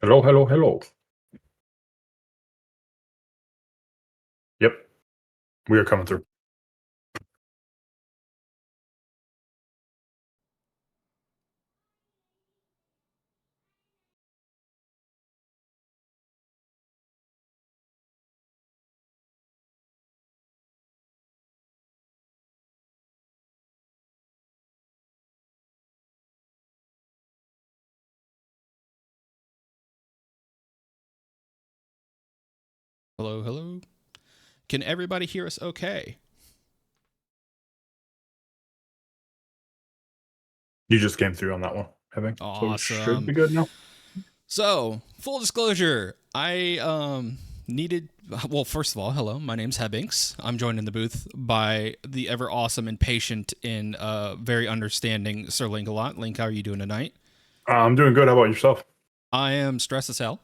Hello, hello, hello. Yep, we are coming through. Hello, hello. Can everybody hear us okay? You just came through on that one, I think. So it should Awesome. be good now. So, full disclosure, I needed well, first of all, hello, my name's Hebbinks. I'm joined in the booth by the ever awesome and patient and very understanding Sir Link-a-Lot. Link, how are you doing tonight? I'm doing good. How about yourself? I am stressed as hell.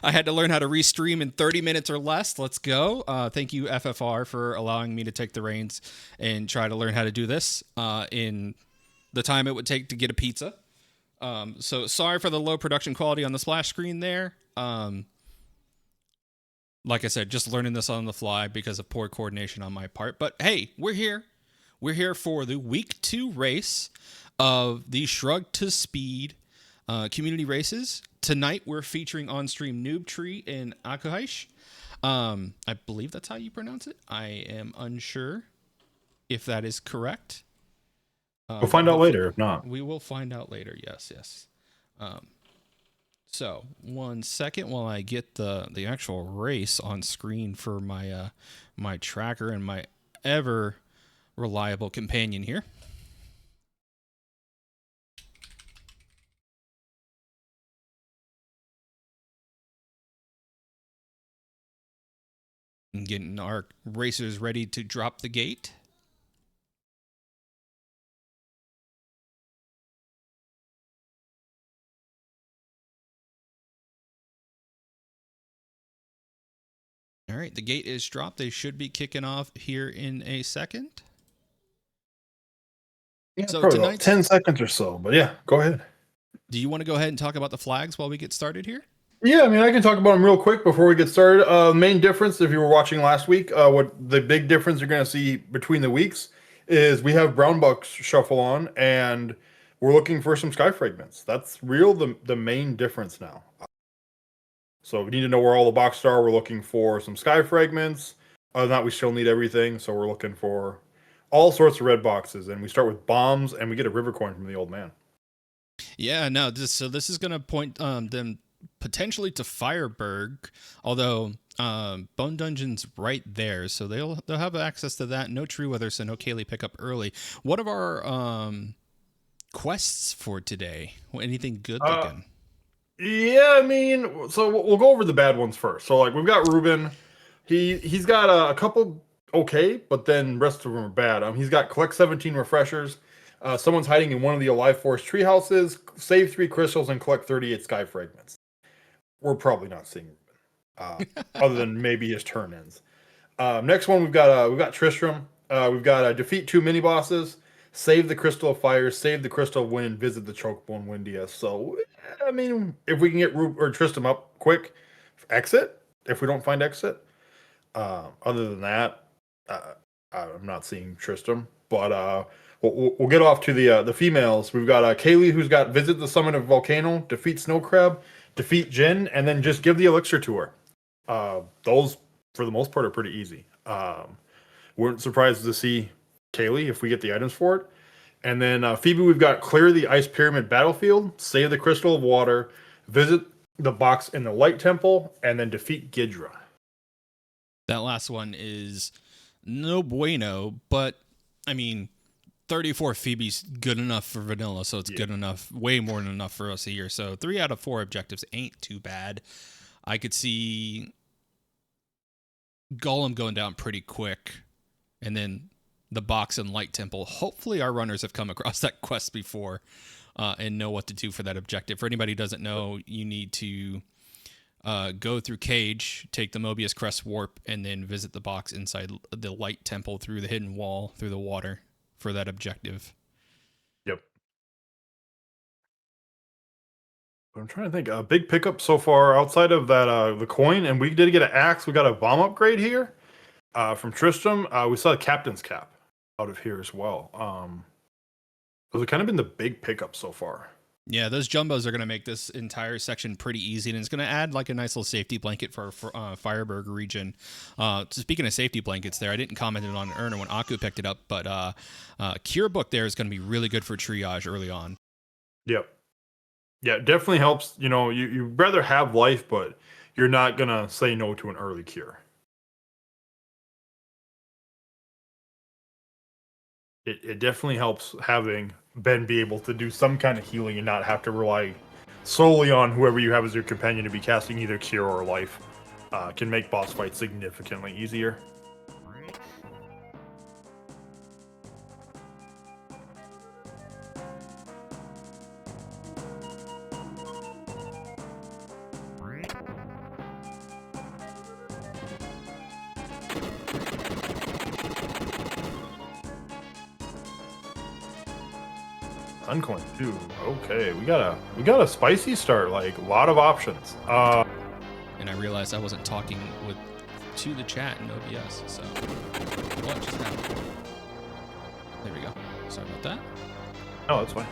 I had to learn how to restream in 30 minutes or less. Let's go. Thank you, FFR, for allowing me to take the reins and try to learn how to do this in the time it would take to get a pizza. So sorry for the low production quality on the splash screen there. Like I said, just learning this on the fly because of poor coordination on my part. But hey, we're here. We're here for the week 2 race of the Shrug to Speed community races. Tonight we're featuring on stream Noob Tree in Akuhaish. I believe that's how you pronounce it. I am unsure if that is correct. We'll find out later if not. We will find out later. Yes, yes. So 1 second while I get the actual race on screen for my my tracker and my ever reliable companion here. And getting our racers ready to drop the gate. All right, the gate is dropped. They should be kicking off here in a second. Yeah, So probably about 10 seconds or so. But yeah, go ahead. Do you want to go ahead and talk about the flags while we get started here? Yeah, I mean, I can talk about them real quick before we get started. Main difference, if you were watching last week, what the big difference you're going to see between the weeks is we have Brown Bucks shuffle on, and we're looking for some sky fragments. That's real the main difference now. So we need to know where all the boxes are. We're looking for some sky fragments. Other than that, we still need everything. So we're looking for all sorts of red boxes, and we start with bombs, and we get a river coin from the old man. Yeah, no. This is going to point them potentially to Fireberg, although Bone Dungeon's right there, so they'll have access to that. No True Weather, so no Kaylee pickup early. What of our quests for today? Anything good looking? Yeah, I mean, so we'll go over the bad ones first. So like we've got Ruben. He's got a couple okay, but then rest of them are bad. He's got collect 17 refreshers. Someone's hiding in one of the Alive Force tree houses. Save 3 crystals and collect 38 sky fragments. We're probably not seeing Ruben, other than maybe his turn ends. Next one we've got Tristram. We've got defeat 2 mini bosses, save the Crystal of Fire, save the Crystal of Wind, and visit the Chokebone Windia. So I mean, if we can get Tristram up quick, exit. If we don't find exit, other than that, I'm not seeing Tristram. But we'll get off to the females. We've got Kaylee, who's got visit the summit of Volcano, defeat Snow Crab, defeat Jin, and then just give the elixir to her. Those for the most part are pretty easy. Weren't surprised to see Kaylee if we get the items for it. And then Phoebe, we've got clear the Ice Pyramid battlefield, save the Crystal of Water, visit the box in the Light Temple, and then defeat Gidra. That last one is no bueno, but I mean, 34 Phoebe's good enough for vanilla, so it's good enough, way more than enough for us here. So 3 out of 4 objectives ain't too bad. I could see Golem going down pretty quick, and then the box and Light Temple. Hopefully our runners have come across that quest before and know what to do for that objective. For anybody who doesn't know, you need to go through Cage, take the Mobius Crest Warp, and then visit the box inside the Light Temple through the hidden wall, through the water for that objective. Yep. I'm trying to think. A big pickup so far outside of that the coin, and we did get an axe. We got a bomb upgrade here from Tristram. We saw a captain's cap out of here as well. Those have kind of been the big pickups so far. Yeah, those jumbos are going to make this entire section pretty easy, and it's going to add like a nice little safety blanket for Fireburg region. Speaking of safety blankets there, I didn't comment on it earlier when Aku picked it up, but Cure Book there is going to be really good for triage early on. Yep. Yeah, it definitely helps. You know, you'd rather have life, but you're not going to say no to an early cure. It definitely helps having Ben be able to do some kind of healing and not have to rely solely on whoever you have as your companion to be casting either cure or life. Can make boss fights significantly easier. Uncoin too. Okay, we got a spicy start. Like a lot of options. And I realized I wasn't talking to the chat in OBS. So what just happened? There we go. Sorry about that. Oh, that's fine.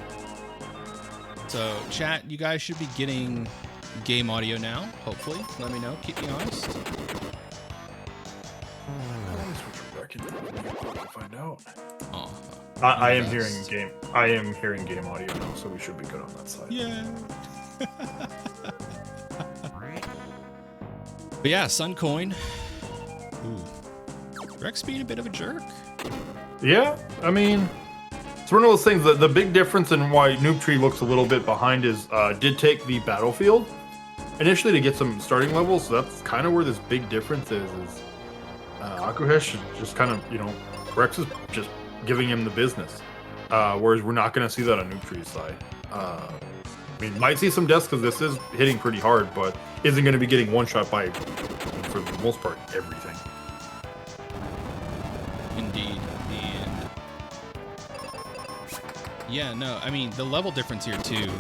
So chat, you guys should be getting game audio now. Hopefully, let me know. Keep me honest. I can find out. Oh, I am hearing game. I am hearing game audio now, so we should be good on that side. yeah. But yeah, Suncoin. Ooh. Rex being a bit of a jerk. Yeah, I mean, it's one of those things that the big difference in why Noob Tree looks a little bit behind is did take the battlefield initially to get some starting levels, so that's kind of where this big difference is Akuhesh just kind of, you know, Rex is just giving him the business, whereas we're not going to see that on Noob Tree's side. I mean, might see some deaths because this is hitting pretty hard, but isn't going to be getting one shot by, for the most part, everything. Indeed. And yeah, no, I mean, the level difference here too,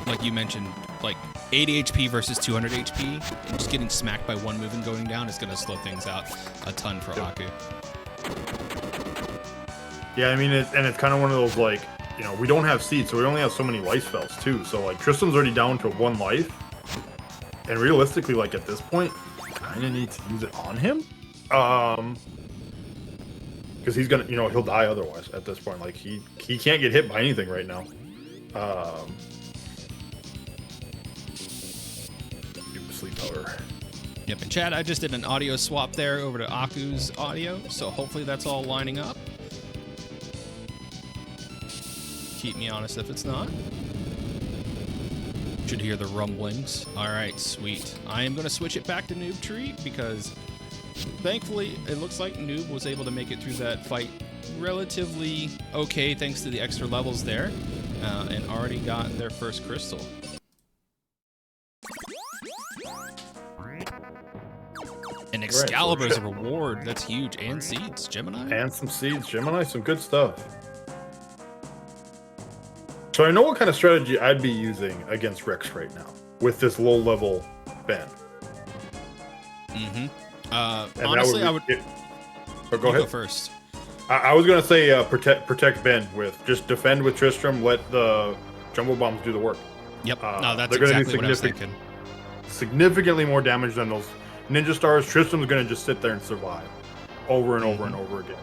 like you mentioned, like 80 HP versus 200 HP, and just getting smacked by one move and going down is going to slow things out a ton for Aku. Yeah, I mean, it's kind of one of those, like, you know, we don't have seeds, so we only have so many life spells too. So like Tristan's already down to 1 life, and realistically, like at this point, kind of need to use it on him, because he's gonna, you know, he'll die otherwise at this point. Like he can't get hit by anything right now. Give him a sleep powder. Yep, and chat, I just did an audio swap there over to Aku's audio, so hopefully that's all lining up. Keep me honest if it's not. Should hear the rumblings. All right, sweet. I am going to switch it back to Noob Tree because thankfully it looks like Noob was able to make it through that fight relatively okay thanks to the extra levels there, and already got their first crystal. And Excalibur's a reward. That's huge. And seeds. Gemini? And some seeds. Gemini, some good stuff. So I know what kind of strategy I'd be using against Rex right now with this low level Ben. Mm-hmm. Honestly, I would. Go ahead. Go first. I was gonna say protect Ben with just defend with Tristram. Let the jumbo bombs do the work. Yep. No, that's they're exactly gonna what I was thinking. Significantly more damage than those ninja stars. Tristram's gonna just sit there and survive over and over and over again.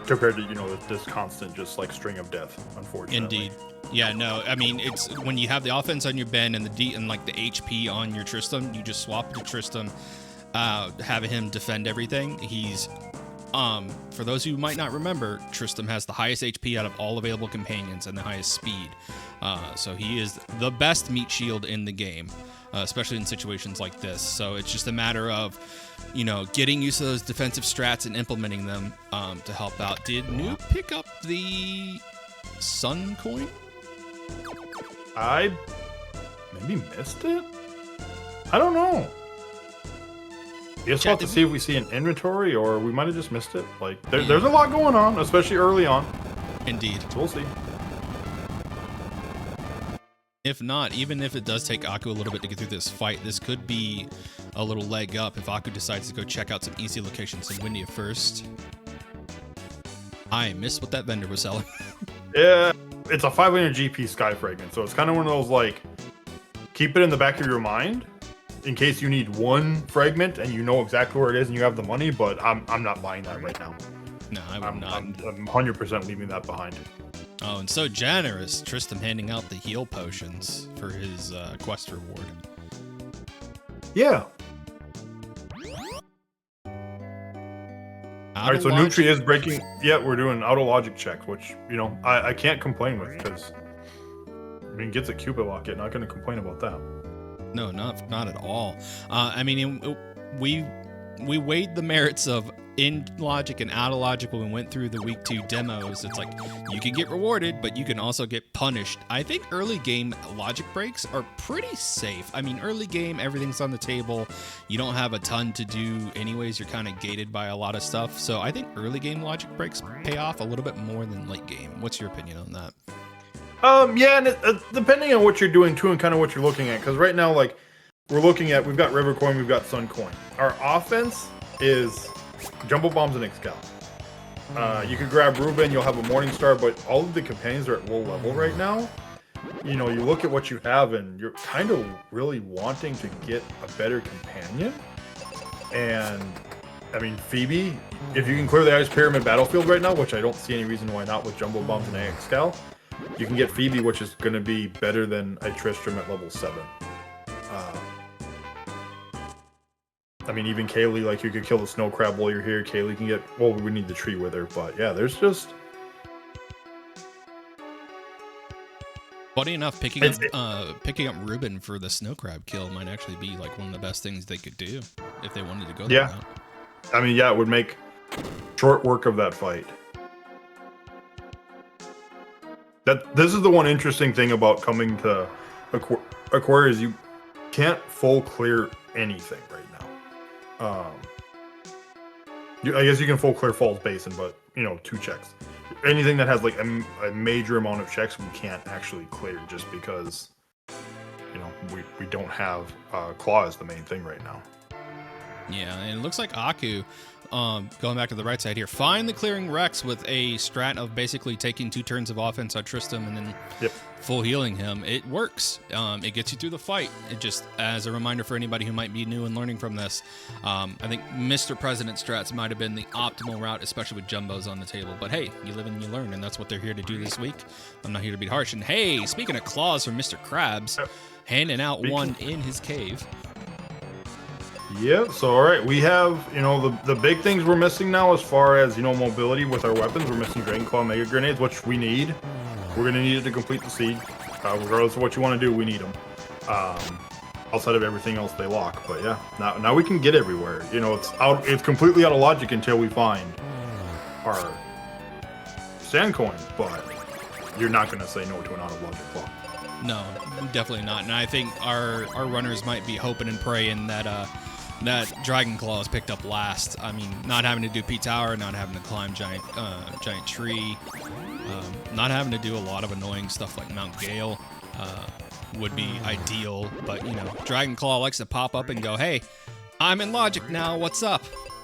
Compared to, you know, this constant just like string of death, unfortunately. Indeed. Yeah, no, I mean, it's when you have the offense on your Ben and the D and like the HP on your Tristram, you just swap to Tristram, have him defend everything. He's for those who might not remember, Tristram has the highest HP out of all available companions and the highest speed. So he is the best meat shield in the game, especially in situations like this. So it's just a matter of, you know, getting used to those defensive strats and implementing them to help out. Did Noob pick up the Sun coin? I maybe missed it? I don't know. I guess we'll have to see if we see an inventory, or we might have just missed it. Like, there's a lot going on, especially early on. Indeed. So we'll see. If not, even if it does take Aku a little bit to get through this fight, this could be a little leg up if Aku decides to go check out some easy locations in Windia first. I missed what that vendor was selling. Yeah, it's a 500 GP Sky Fragment, so it's kind of one of those, like, keep it in the back of your mind in case you need one fragment and you know exactly where it is and you have the money, but I'm not buying that right now. No, I would not. I'm 100% leaving that behind. Oh, and so generous, Tristram handing out the heal potions for his quest reward. Yeah. All right, so Nutri is breaking. Yeah, we're doing auto logic checks, which, you know, I can't complain with because, I mean, gets a Cupid locket. Not going to complain about that. No, not at all. I mean, we weighed the merits of in logic and out of logic when we went through the week 2 demos. It's like you can get rewarded, but you can also get punished. I think early game logic breaks are pretty safe. I mean, early game, everything's on the table. You don't have a ton to do anyways. You're kind of gated by a lot of stuff. So I think early game logic breaks pay off a little bit more than late game. What's your opinion on that? Yeah, and depending on what you're doing too and kind of what you're looking at, because right now, like, we've got River Coin, we've got Sun Coin. Our offense is Jumbo Bombs and Excal. You could grab Ruben, you'll have a Morning Star, but all of the companions are at low level right now. You know, you look at what you have and you're kind of really wanting to get a better companion. And, I mean, Phoebe, if you can clear the Ice Pyramid battlefield right now, which I don't see any reason why not with Jumbo Bombs and Excal, you can get Phoebe, which is going to be better than a Tristram at level 7. I mean, even Kaylee, like, you could kill the snow crab while you're here. Kaylee can get, well, we need the tree wither, but yeah, there's just... Funny enough, picking up Ruben for the snow crab kill might actually be like one of the best things they could do if they wanted to go that route. I mean, yeah, it would make short work of that fight. This is the one interesting thing about coming to Aquarius, you can't full clear anything right now. I guess you can full clear Falls Basin, but, you know, 2 checks. Anything that has like a major amount of checks, we can't actually clear just because, you know, we don't have Claw as the main thing right now. Yeah, and it looks like Aku, going back to the right side here, finally clearing Rex with a strat of basically taking 2 turns of offense on Tristram and then full healing him. It works. It gets you through the fight. It just, as a reminder for anybody who might be new and learning from this, I think Mr. President strats might have been the optimal route, especially with Jumbos on the table. But hey, you live and you learn, and that's what they're here to do this week. I'm not here to be harsh. And hey, speaking of claws from Mr. Krabs, handing out one in his cave. Yeah, so all right, we have, you know, the big things we're missing now as far as, you know, mobility with our weapons. We're missing Dragon Claw Mega Grenades, which we need. We're going to need it to complete the seed. Regardless of what you want to do, we need them. Outside of everything else they lock. But yeah, now we can get everywhere. You know, it's completely out of logic until we find our sand coin, but you're not going to say no to an out of logic claw. No, definitely not. And I think our runners might be hoping and praying that Dragon Claw is picked up last. I mean, not having to do P-Tower, not having to climb giant tree, not having to do a lot of annoying stuff like Mount Gale would be ideal. But, you know, Dragon Claw likes to pop up and go, hey, I'm in logic now, what's up?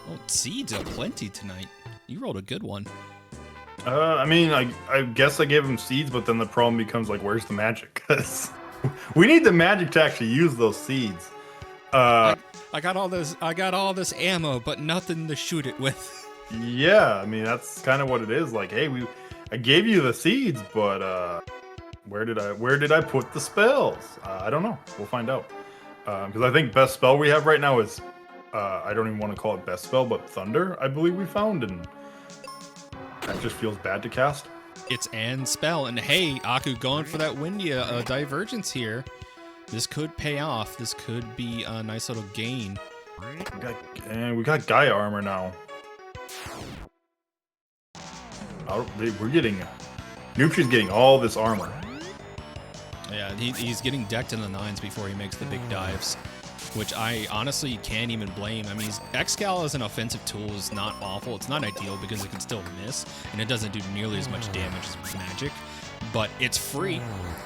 Oh, seeds are plenty tonight. You rolled a good one. I mean, I guess I gave him seeds, but then the problem becomes, like, where's the magic? Because we need the magic to actually use those seeds. I got all this ammo, but nothing to shoot it with. Yeah, I mean, that's kind of what it is. Like, hey, I gave you the seeds, but where did I put the spells? I don't know. We'll find out. Because I think best spell we have right now is I don't even want to call it best spell, but Thunder, I believe we found, and that just feels bad to cast. It's an spell, and hey, Aku going for that Windia divergence here. This could pay off. This could be a nice little gain. We got Gaia armor now. We're getting... Nutri's getting all this armor. Yeah, he's getting decked in the 9s before he makes the big dives, which I honestly can't even blame. I mean, Excal as an offensive tool is not awful. It's not ideal because it can still miss, and it doesn't do nearly as much damage as magic. but it's free,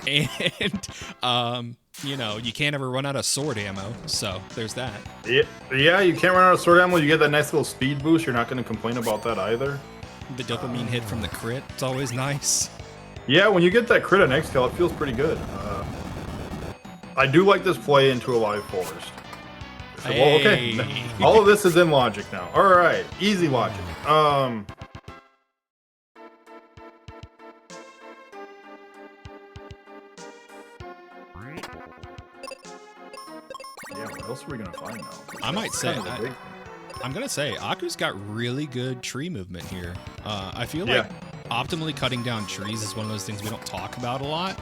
and you know, you can't ever run out of sword ammo. So there's that. Yeah, you can't run out of sword ammo. You get that nice little speed boost. You're not going to complain about that either. The dopamine hit from the crit, it's always nice. Yeah, when you get that crit on Xcal, it feels pretty good. I do like this play into a live forest. So, well, okay, all of this is in logic now. All right, easy logic. Yeah, what else are we gonna find now? I might say I'm gonna say Aku's got really good tree movement here. I feel like optimally cutting down trees is one of those things we don't talk about a lot.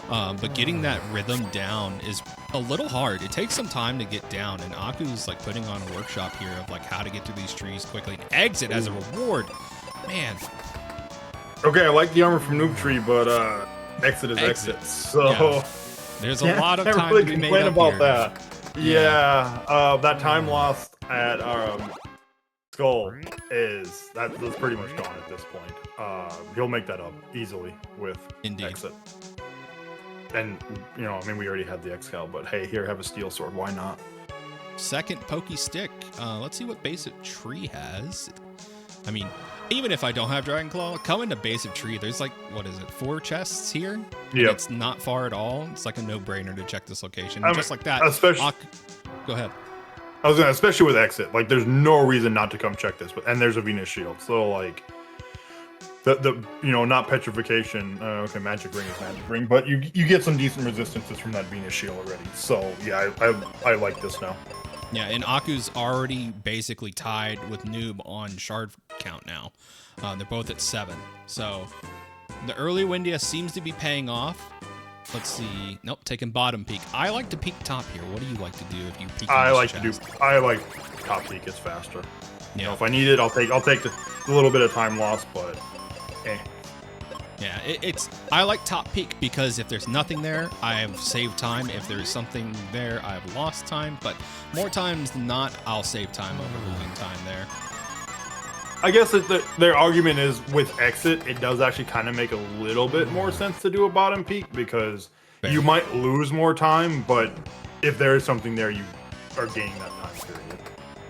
But getting that rhythm down is a little hard. It takes some time to get down, and Aku's like putting on a workshop here of like how to get through these trees quickly and exit as a reward. Man. Okay, I like the armor from Noob Tree, but exit is exit. So yeah. There's a lot of time really to be made complain up about here. that. Yeah, that time lost at Skull that's pretty much gone at this point. He'll make that up easily with exit. And, you know, I mean, we already had the Xcal, but hey, here, have a steel sword. Why not? Second pokey stick. Let's see what basic tree has. I mean, even if I don't have Dragon Claw, coming to basic tree, there's like, what is it, 4 chests here? Yeah. It's not far at all. It's like a no-brainer to check this location. Just like that. Go ahead. I was gonna, especially with exit, like, there's no reason not to come check this. And there's a Venus shield, so like, the you know, not petrification. Okay, magic ring is magic ring, but you get some decent resistances from that Venus shield already. So yeah, I like this now. Yeah, and Aku's already basically tied with Noob on shard count now. They're both at 7. So the early Windia seems to be paying off. Let's see. Nope, taking bottom peak. I like to peek top here. What do you like to do if you peek? I like top peak. It's faster. Yeah. You know, if I need it, I'll take the little bit of time lost, but. Yeah, I like top peak because if there's nothing there, I have saved time. If there's something there, I have lost time. But more times than not, I'll save time over losing time there. I guess that their argument is with exit, it does actually kind of make a little bit more sense to do a bottom peak because you might lose more time, but if there is something there, you are gaining that time period.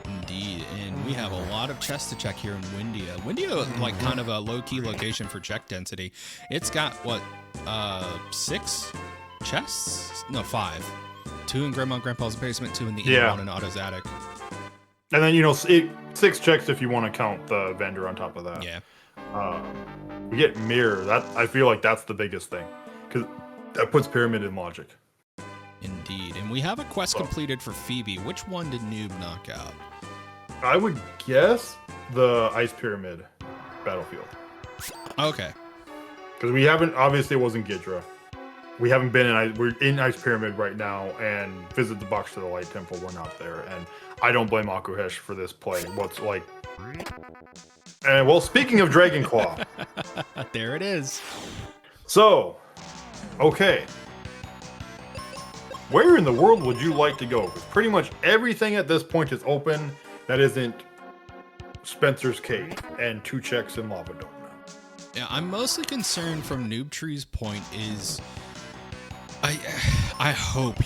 Indeed, and we have a lot of chests to check here in Windia. Windia, like kind of a low-key location for check density. It's got, what, 6 chests? No, 5. 2 in Grandma and Grandpa's basement, 2 in the inner one in Otto's attic. And then, you know, 6 checks if you want to count the vendor on top of that. Yeah. We get mirror. That I feel like that's the biggest thing because that puts pyramid in logic. Indeed, and we have a quest completed for Phoebe. Which one did Noob knock out? I would guess the Ice Pyramid battlefield. Okay. Because we haven't, obviously it wasn't Gidra. We haven't been in, we're in Ice Pyramid right now, and visit the box to the Light Temple, we're not there. And I don't blame Akuhesh for this play. What's like... And well, speaking of Dragon Claw. There it is. So, okay. Where in the world would you like to go? Because pretty much everything at this point is open that isn't Spencer's Cave and 2 checks in Lava Dome now. Yeah, I'm mostly concerned from Noob Tree's point is I hope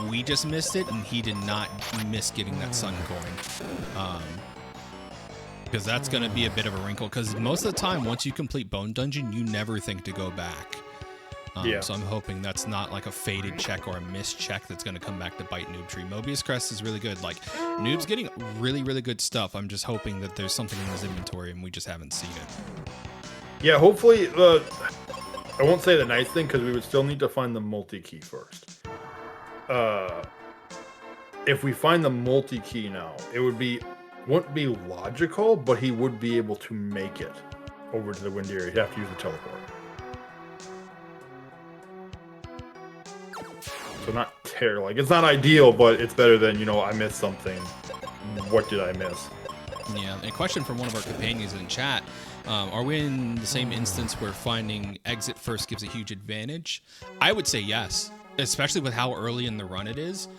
we just missed it and he did not miss getting that sun coin. Because that's going to be a bit of a wrinkle because most of the time once you complete Bone Dungeon, you never think to go back. So I'm hoping that's not like a faded check or a missed check that's going to come back to bite Noob Tree. Mobius Crest is really good. Like, Noob's getting really, really good stuff. I'm just hoping that there's something in his inventory and we just haven't seen it. Yeah, hopefully, I won't say the nice thing because we would still need to find the multi-key first. If we find the multi-key now, it wouldn't be logical, but he would be able to make it over to the wind area. He'd have to use the teleport. So not terrible. Like, it's not ideal, but it's better than, you know, I missed something. What did I miss? Yeah, a question from one of our companions in chat. Are we in the same instance where finding exit first gives a huge advantage? I would say yes, especially with how early in the run it is.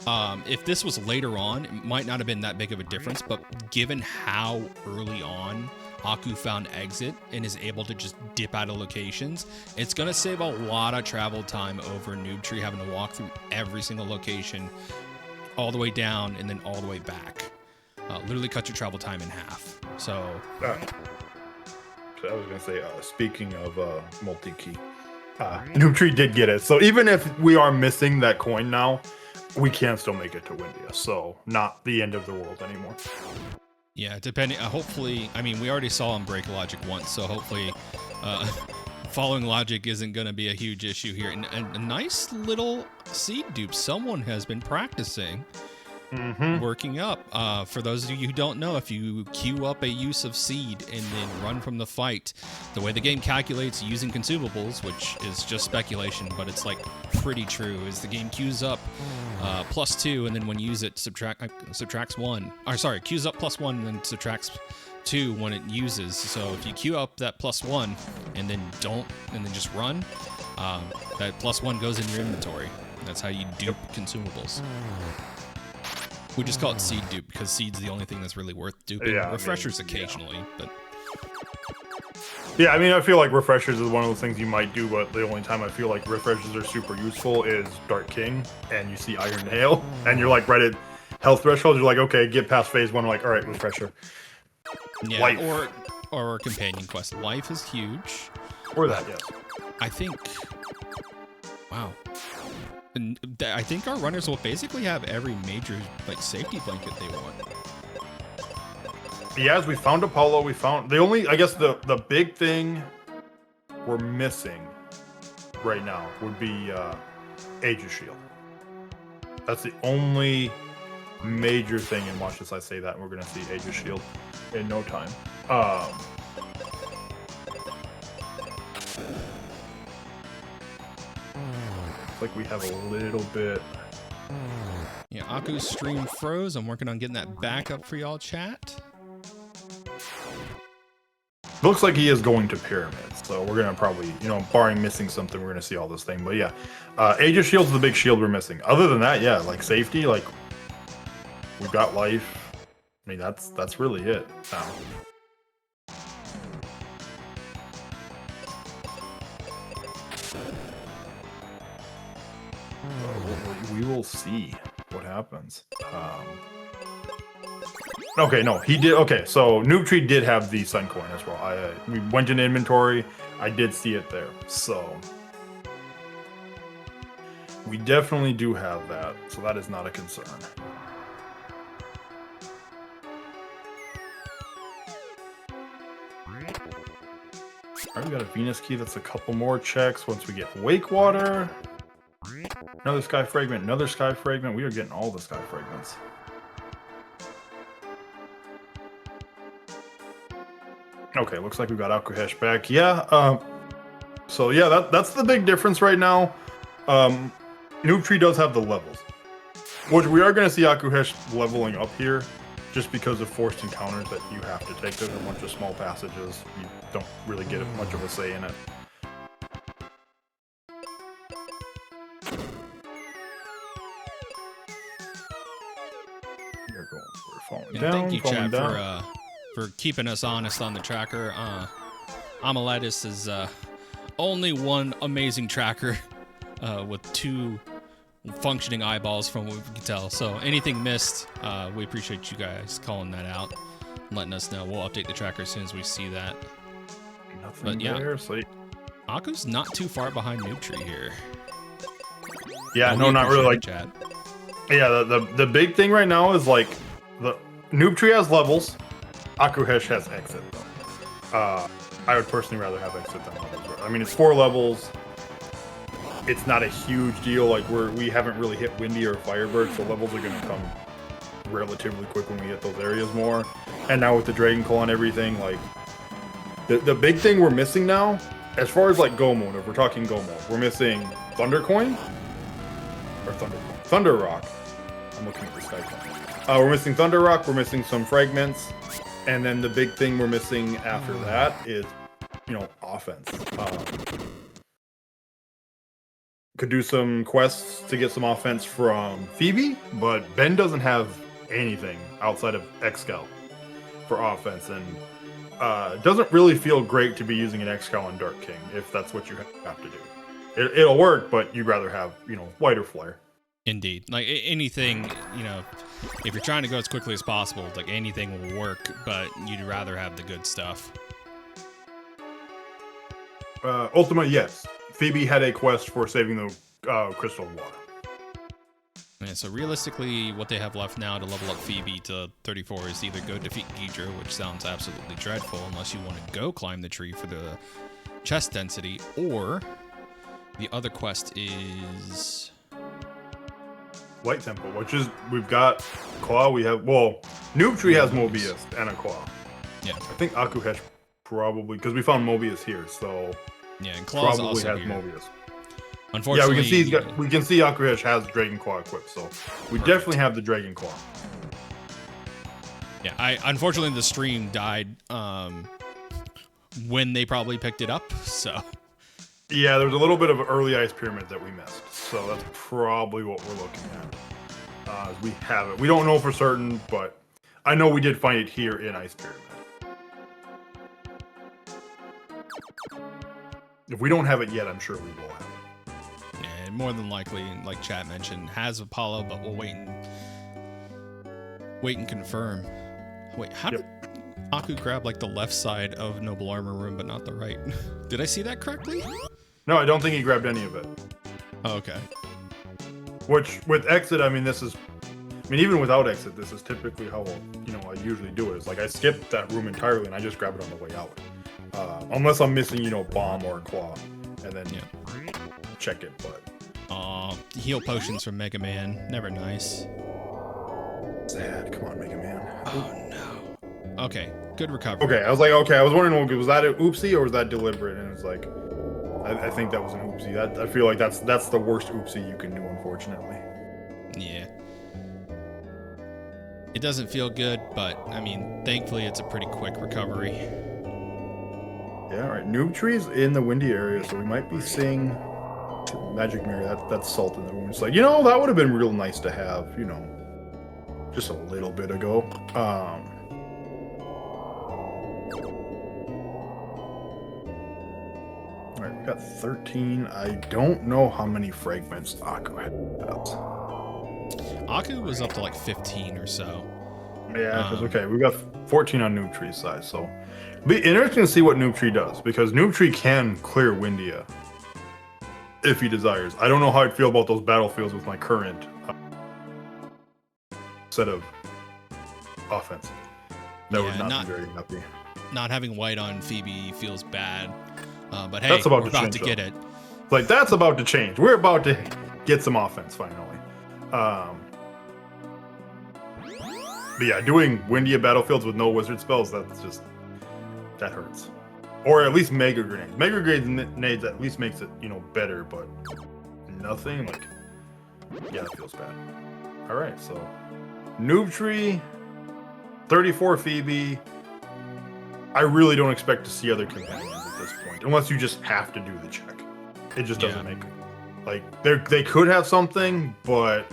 If this was later on, it might not have been that big of a difference, but given how early on Aku found exit and is able to just dip out of locations, it's going to save a lot of travel time over Noob Tree having to walk through every single location all the way down and then all the way back. Literally cut your travel time in half. So I was going to say, speaking of multi-key, Noob Tree did get it. So even if we are missing that coin now, we can still make it to Windia. So not the end of the world anymore. Yeah, depending. Hopefully, I mean, we already saw him break logic once, so hopefully, following logic isn't going to be a huge issue here. And a nice little seed dupe. Someone has been practicing, working up. For those of you who don't know, if you queue up a use of seed and then run from the fight, the way the game calculates using consumables, which is just speculation, but it's like pretty true, is the game queues up +2, and then when you use it, subtracts 1. Or sorry, queues up +1 and then subtracts 2 when it uses. So if you queue up that +1 and then just run, that +1 goes in your inventory. That's how you dupe consumables. We just call it seed dupe because seed's the only thing that's really worth duping. Yeah, refreshers occasionally, but yeah, I mean, I feel like refreshers is one of those things you might do, but the only time I feel like refreshers are super useful is Dark King, and you see Iron Hail, and you're like right at health threshold. You're like, okay, get past phase 1. Like, all right, refresher. yeah, Life. or companion quest. Life is huge. Or that, yes. I think. Wow. And I think our runners will basically have every major like safety blanket they want. Yeah, as we found Apollo, we found the only, I guess the big thing we're missing right now would be Aegis Shield. That's the only major thing, and watch this, I say that, and we're gonna see Aegis Shield in no time. Like we have a little bit. Yeah, Aku's stream froze. I'm working on getting that back up for y'all, chat. Looks like he is going to pyramids, so we're gonna probably, barring missing something, we're gonna see all this thing. But yeah, Aegis Shield's the big shield we're missing. Other than that, yeah, like safety, like we've got life. I mean, that's really it now. We will see what happens. Okay, no, he did. Okay, so Noob Tree did have the Sun Coin as well. We went in inventory. I did see it there. So we definitely do have that. So that is not a concern. Alright, we got a Venus key. That's a couple more checks once we get Wake Water. Another Sky Fragment, another Sky Fragment. We are getting all the Sky Fragments. Okay, looks like we got Akuhesh back. Yeah, so yeah, that's the big difference right now. Noob Tree does have the levels, which we are going to see Akuhesh leveling up here just because of forced encounters that you have to take. There's a bunch of small passages. You don't really get much of a say in it. We're falling down. Thank you, chat, for keeping us honest on the tracker. Amaletis is only one amazing tracker with 2 functioning eyeballs from what we can tell. So anything missed, we appreciate you guys calling that out and letting us know. We'll update the tracker as soon as we see that. Nothing but yeah, there, so Aku's not too far behind Noob Tree here. Yeah, no, not really. Like, chat. Yeah, the big thing right now is like the Noob Tree has levels. Akuhesh has exit though. I would personally rather have exit than levels. I mean, it's 4 levels. It's not a huge deal. Like we haven't really hit Windy or Firebird, so levels are going to come relatively quick when we hit those areas more. And now with the Dragon Claw and everything, like the big thing we're missing now, as far as like Go mode, if we're talking Go mode, we're missing Thunder Coin or Thunder Rock. I'm looking at the Sky Coin. We're missing Thunder Rock. We're missing some fragments. And then the big thing we're missing after that is, offense. Could do some quests to get some offense from Phoebe, but Ben doesn't have anything outside of X-Scout for offense. And It doesn't really feel great to be using an X-Cal on Dark King if that's what you have to do. It'll work, but you'd rather have, wider flare. Indeed. Like anything, if you're trying to go as quickly as possible, like anything will work, but you'd rather have the good stuff. Ultima, yes. Phoebe had a quest for saving the crystal of water. Yeah, so realistically, what they have left now to level up Phoebe to 34 is either go defeat Ghidra, which sounds absolutely dreadful unless you want to go climb the tree for the chest density, or the other quest is Light Temple, which is, we've got Claw, Noob Tree has Mobius and a Claw. Yeah. I think Akuhesh probably, because we found Mobius here, so yeah, and Claw's probably also has here. Mobius. Unfortunately, we can see Akuhesh has Dragon Claw equipped, so we definitely have the Dragon Claw. Yeah, unfortunately the stream died when they probably picked it up, so. Yeah, there's a little bit of early Ice Pyramid that we missed, so that's probably what we're looking at. We have it. We don't know for certain, but I know we did find it here in Ice Pyramid. If we don't have it yet, I'm sure we will have it. And more than likely, like chat mentioned, has Apollo, but we'll wait and confirm. Wait, how did Aku grab like the left side of Noble Armor Room, but not the right? Did I see that correctly? No, I don't think he grabbed any of it. Oh, okay. Which, with Exit, I mean, even without Exit, this is typically how, I usually do it. It's like I skip that room entirely and I just grab it on the way out. Unless I'm missing, Bomb or Claw, and then check it, but. Heal potions from Mega Man. Never nice. Sad. Come on, Mega Man. Oh, no. Okay, good recovery. Okay, I was wondering, was that an oopsie or was that deliberate? And it was like, I think that was an oopsie. I feel like that's the worst oopsie you can do, unfortunately. Yeah. It doesn't feel good, but, I mean, thankfully it's a pretty quick recovery. Yeah, all right. Noob Tree's in the windy area, so we might be seeing Magic Mirror. That's Salt in the room. It's like, that would have been real nice to have, just a little bit ago. All right, we got 13. I don't know how many fragments Aku has. Aku was up to like 15 or so. Yeah, it's okay. We got 14 on Noob Tree's side, so it'll be interesting to see what Noob Tree does, because Noob Tree can clear Windia if he desires. I don't know how I'd feel about those battlefields with my current set of offense. That would not be very happy. Not having white on Phoebe feels bad, but hey, that's about we're to about change, to get it. Like, that's about to change. We're about to get some offense finally. But yeah, doing Windia battlefields with no wizard spells, that hurts. Or at least Mega Grenades. Mega Grenades at least makes it, better, but nothing, like, yeah, that feels bad. Alright, so Noob Tree, 34 Phoebe. I really don't expect to see other companions at this point, unless you just have to do the check. It just doesn't make, like, they could have something, but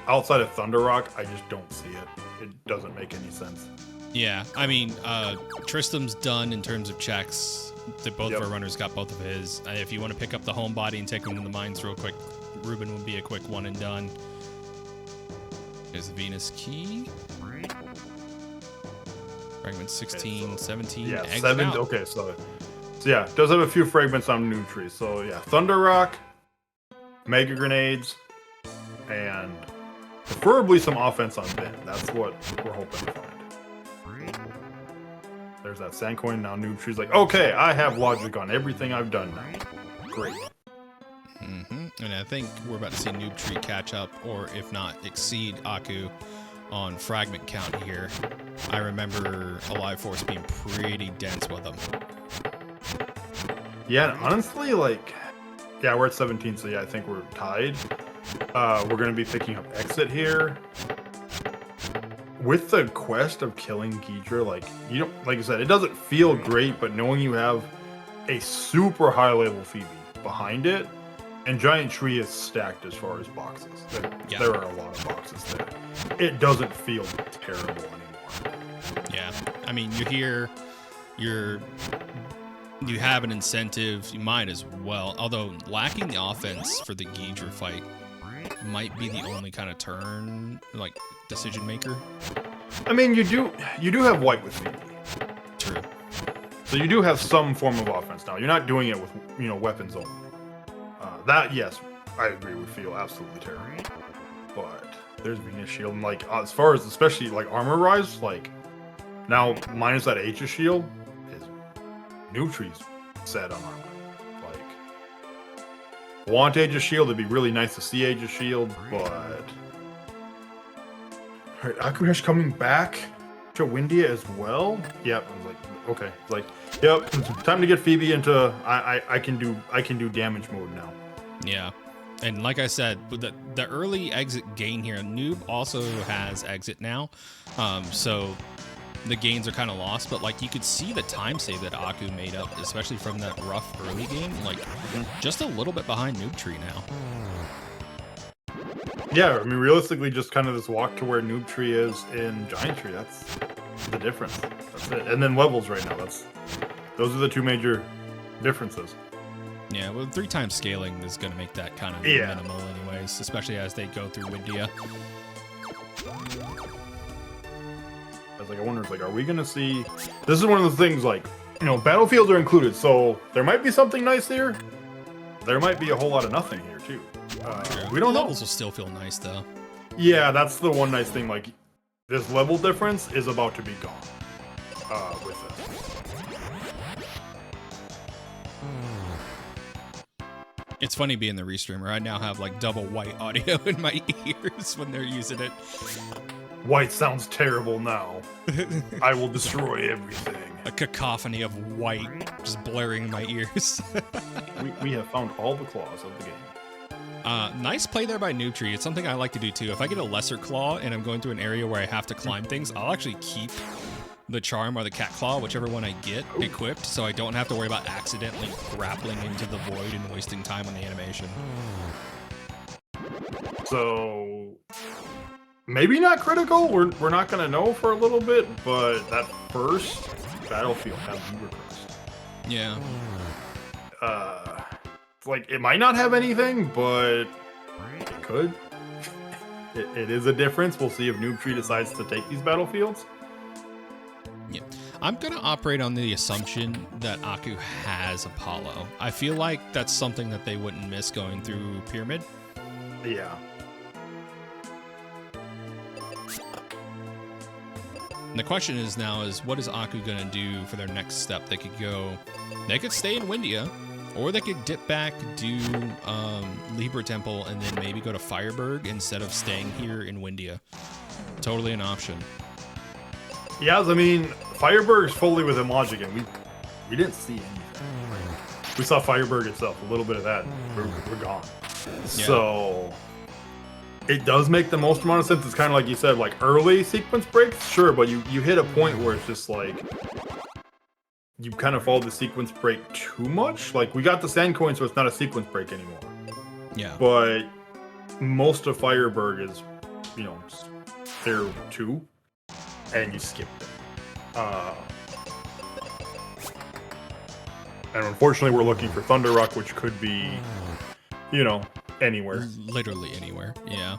outside of Thunder Rock, I just don't see it. It doesn't make any sense. Yeah, I mean, Tristram's done in terms of checks. Both of our runners got both of his. If you want to pick up the homebody and take him to the mines real quick, Ruben would be a quick one and done. There's the Venus Key. Fragment 16, okay, 17. Yeah, 7. Out. Okay, so yeah, does have a few fragments on Noob Tree. So yeah, Thunder Rock, Mega Grenades, and preferably some offense on Ben. That's what we're hoping to find. There's that sand coin. Now Noob Tree's like, okay, I have logic on everything I've done now. Great. And I think we're about to see Noob Tree catch up, or if not, exceed Aku on fragment count here. I remember Alive Force being pretty dense with them. Yeah, honestly, like, yeah, we're at 17, so yeah, I think we're tied. We're going to be picking up Exit here. With the quest of killing Ghidra, like, you don't, like I said, it doesn't feel great, but knowing you have a super high level Phoebe behind it, and Giant Tree is stacked as far as boxes. There are a lot of boxes there. It doesn't feel terrible anymore. Yeah, I mean, you're here, you have an incentive, you might as well. Although lacking the offense for the Ghidra fight might be the only kind of turn, like, decision maker. I mean, you do have white with Phoebe. True. So you do have some form of offense now. You're not doing it with, weapons only. That, yes, I agree with Feel absolutely terrible. But there's Venus Shield, and like as far as especially like armor rise, like now minus that Aegis Shield is Noob Tree's set on armor. Like want Aegis Shield, it'd be really nice to see Aegis Shield, but alright, Akuresh coming back to Windia as well. Yep, I was like, okay, like, yep, time to get Phoebe into I can do damage mode now. Yeah. And like I said, the early exit gain here, Noob also has exit now. So the gains are kind of lost, but like you could see the time save that Aku made up, especially from that rough early game, like just a little bit behind Noob Tree now. Yeah, I mean, realistically, just kind of this walk to where Noob Tree is in Giant Tree. That's the difference. That's it. And then levels right now. Those are the two major differences. Yeah, well, 3 times scaling is going to make that kind of minimal anyways, especially as they go through Windia. I was like, I wonder, like, are we going to see... This is one of those things, like, battlefields are included, so there might be something nice here. There might be a whole lot of nothing here, too. We don't know. Levels will still feel nice, though. Yeah, that's the one nice thing, like, this level difference is about to be gone with this. It's funny being the restreamer. I now have like double white audio in my ears when they're using it. White sounds terrible now. I will destroy everything. A cacophony of white just blaring in my ears. we have found all the claws of the game. Nice play there by Noob Tree. It's something I like to do too. If I get a lesser claw and I'm going through an area where I have to climb things, I'll actually keep the charm or the cat claw, whichever one I get, equipped, so I don't have to worry about accidentally grappling into the void and wasting time on the animation. So maybe not critical. We're not gonna know for a little bit, but that first battlefield has Ubercrest. Yeah. It's like it might not have anything, but it could. It is a difference. We'll see if Noob Tree decides to take these battlefields. Yeah, I'm gonna operate on the assumption that Aku has Apollo. I feel like that's something that they wouldn't miss going through Pyramid. Yeah. And the question is now what is Aku gonna do for their next step? They could stay in Windia, or they could dip back, do Libra Temple, and then maybe go to Fireberg instead of staying here in Windia. Totally an option. Yeah, I mean, Fireberg's fully within logic, and we didn't see anything. We saw Fireberg itself, a little bit of that, we're gone. Yeah. So it does make the most amount of sense. It's kind of like you said, like early sequence breaks, sure, but you hit a point where it's just like you kind of follow the sequence break too much. Like we got the sand coin, so it's not a sequence break anymore. Yeah. But most of Fireberg is, there 2. And you skipped it. And unfortunately, we're looking for Thunder Rock, which could be, anywhere. Literally anywhere, yeah.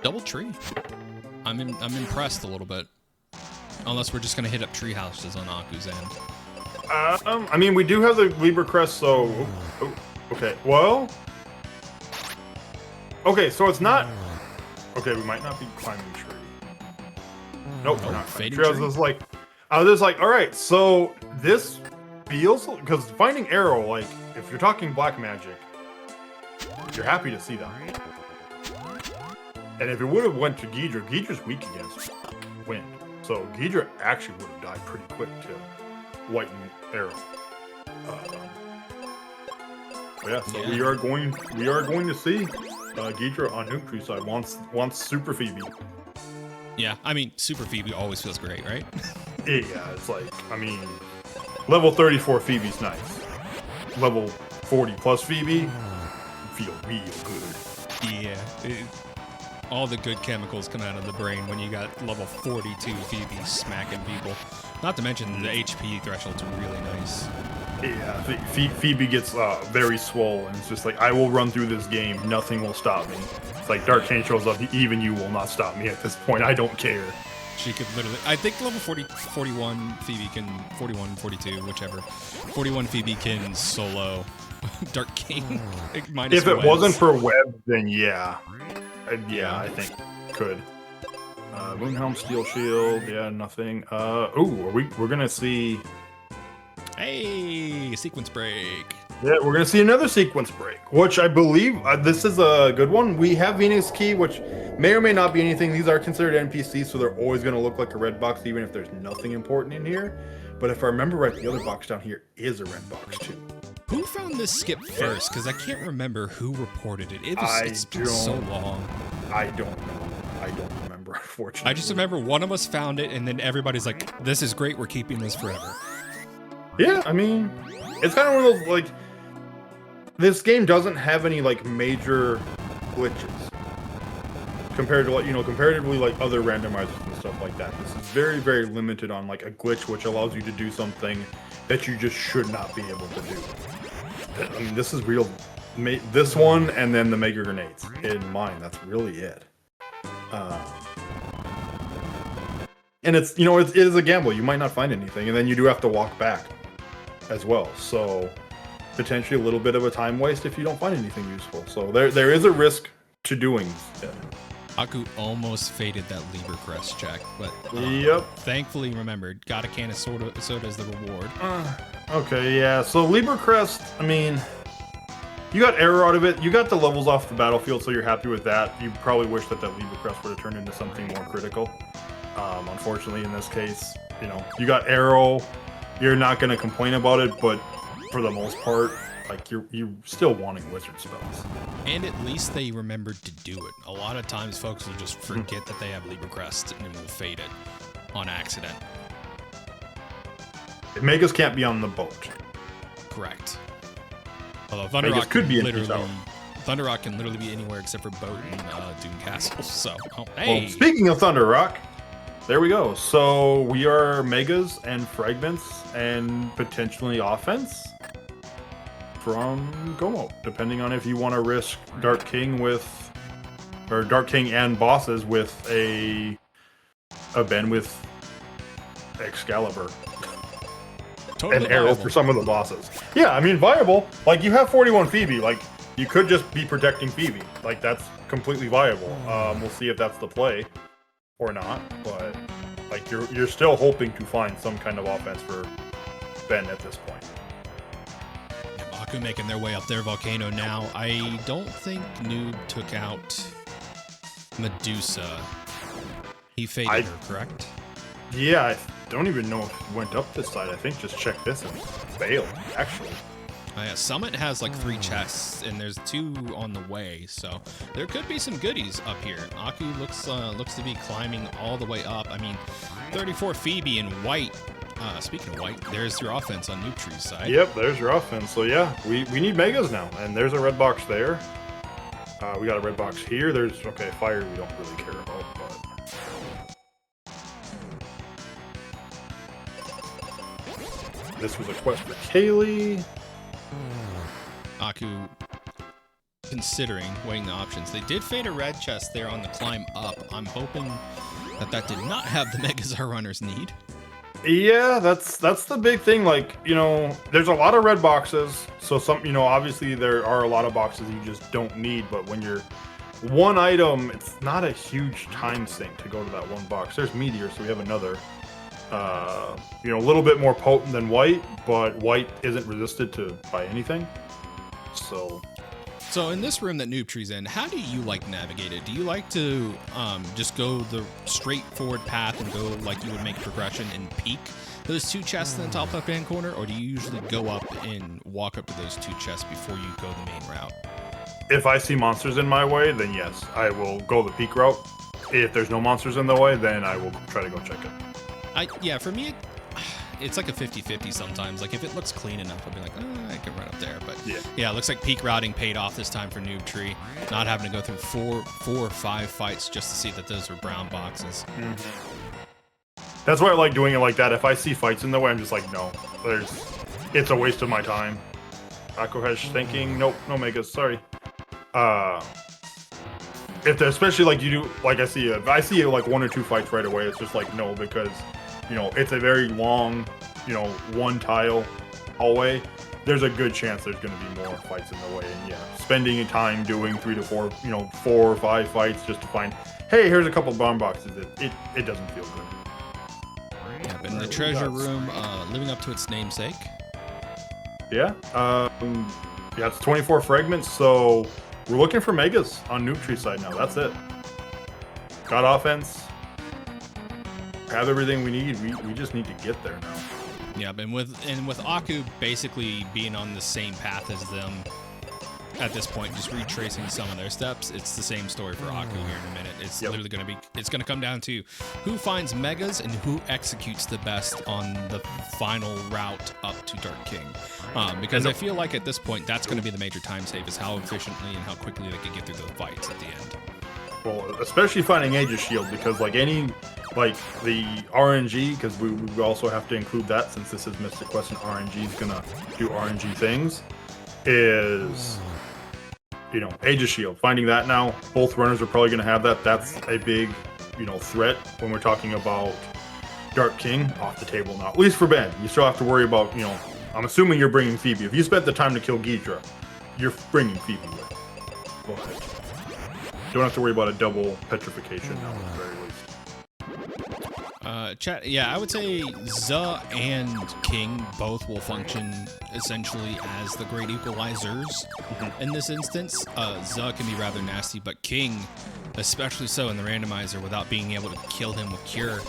Double tree. I'm impressed a little bit. Unless we're just going to hit up tree houses on Aku's end. I mean, we do have the Libra Crest, so... okay, well... Okay, so it's not... Okay, we might not be climbing tree. Nope, we're not climbing tree. I was just like, all right, so this feels, because finding arrow, like, if you're talking black magic, you're happy to see that. And if it would have went to Ghidra's weak against wind. So Ghidra actually would have died pretty quick to white arrow. Yeah, so we are going to see Ghidra on Noob Tree side wants Super Phoebe. Yeah, I mean, Super Phoebe always feels great, right? Yeah, it's like, I mean, level 34 Phoebe's nice. Level 40 plus Phoebe feel real good. Yeah. all the good chemicals come out of the brain when you got level 42 Phoebe smacking people. Not to mention the HP threshold's really nice. Yeah, Phoebe gets very swole, and it's just like, I will run through this game, nothing will stop me. It's like Dark Chain shows up, even you will not stop me at this point, I don't care. She could literally, I think level 41 Phoebe can, 41, 42, whichever. 41 Phoebe can solo Dark King. If it wasn't for web, then yeah. I think could. Moonhelm, Steel Shield, yeah, nothing. We're gonna see. Hey, sequence break. Yeah, we're gonna see another sequence break, which I believe this is a good one. We have Venus Key, which may or may not be anything. These are considered NPCs, so they're always gonna look like a red box, even if there's nothing important in here. But if I remember right, the other box down here is a red box too. Who found this skip first? Because I can't remember who reported it. It's been so long. I don't know. I don't remember, unfortunately. I just remember one of us found it, and then everybody's like, this is great, we're keeping this forever. Yeah, I mean, it's kind of one of those, like, this game doesn't have any, like, major glitches. Compared to, like, comparatively, like, other randomizers and stuff like that. This is very, very limited on, like, a glitch which allows you to do something that you just should not be able to do. I mean, this is real. This one and then the Mega Grenades in mine. That's really it. And it's, it is a gamble. You might not find anything, and then you do have to walk back as well. So potentially a little bit of a time waste if you don't find anything useful. So there is a risk to doing it. Aku almost faded that Libra Crest check, but yep. Thankfully remembered. Got a can of soda as the reward. Okay, yeah. So Libra Crest, I mean, you got error out of it. You got the levels off the battlefield, so you're happy with that. You probably wish that Libra Crest would have turned into something more critical. Unfortunately, in this case, you got arrow. You're not going to complain about it, but for the most part, like, you're still wanting wizard spells. And at least they remembered to do it. A lot of times folks will just forget that they have Libra Crest and will fade it on accident. Megas can't be on the boat. Correct. Although Thunderrock could be Thunderrock can literally be anywhere except for boat and Doom Castle. So, hey. Well, speaking of Thunderrock, there we go. So we are Megas and Fragments and potentially offense from Gomo, depending on if you want to risk Dark King and bosses with a Ben with Excalibur. Totally and arrow for some of the bosses. Yeah, I mean, viable. Like, you have 41 Phoebe. Like, you could just be protecting Phoebe. Like, that's completely viable. We'll see if that's the play or not. But, like, you're still hoping to find some kind of offense for Ben at this point. Aku making their way up their volcano now. I don't think Noob took out Medusa. He faded her, correct? Yeah, I don't even know if it went up this side. I think just check this and failed, actually. Yeah, Summit has like 3 chests, and there's 2 on the way, so there could be some goodies up here. Aku looks to be climbing all the way up. I mean, 34 Phoebe in white. Speaking of white, there's your offense on Noob Tree's side. Yep, there's your offense. So yeah, we need Megas now, and there's a red box there. We got a red box here. There's, okay, fire we don't really care about, but... This was a quest for Kaylee. Aku considering weighing the options. They did fade a red chest there on the climb up. I'm hoping that did not have the Megazar runners need. Yeah, that's the big thing. Like, there's a lot of red boxes. So obviously there are a lot of boxes you just don't need. But when you're one item, it's not a huge time sink to go to that one box. There's Meteor, so we have another. A little bit more potent than white, but white isn't resisted by anything. So in this room that Noob Tree's in, how do you like navigate it? Do you like to just go the straightforward path and go like you would make progression and peek those 2 chests in the top left-hand corner, or do you usually go up and walk up to those 2 chests before you go the main route? If I see monsters in my way, then yes, I will go the peek route. If there's no monsters in the way, then I will try to go check it. Yeah, for me, it's like a 50-50 sometimes. Like if it looks clean enough, I'll be like, I can run up there. But yeah, it looks like peak routing paid off this time for Noob Tree, not having to go through four or five fights just to see that those are brown boxes. That's why I like doing it like that. If I see fights in the way, I'm just like, no, it's a waste of my time. Aquahesh thinking, nope, no megas, sorry. If especially like you do, like I see like 1 or 2 fights right away, it's just like no, because it's a very long, one tile hallway. There's a good chance there's going to be more fights in the way, and spending time doing 3 to 4, 4 or 5 fights just to find, hey, here's a couple bomb boxes. It doesn't feel good. Yep, and the treasure room living up to its namesake. Yeah, it's 24 fragments, so we're looking for megas on Noob Tree side now. That's it. Got offense. Have everything we need. We just need to get there now. Yeah, and with Aku basically being on the same path as them at this point, just retracing some of their steps, it's the same story for Aku here in a minute. It's literally it's gonna come down to who finds megas and who executes the best on the final route up to Dark King. Because I feel like at this point, that's going to be the major time save, is how efficiently and how quickly they can get through the fights at the end. Well, especially finding Aegis Shield, because like the RNG, because we also have to include that since this is Mystic Quest and RNG is going to do RNG things, is, Aegis Shield. Finding that now, both runners are probably going to have that. That's a big, threat when we're talking about Dark King off the table now. At least for Ben. You still have to worry about, I'm assuming you're bringing Phoebe. If you spent the time to kill Ghidra, you're bringing Phoebe with. But don't have to worry about a double petrification now, at the very least. Chat, I would say Zuh and King both will function essentially as the great equalizers in this instance. Zuh can be rather nasty, but King, especially so in the randomizer, without being able to kill him with Cure.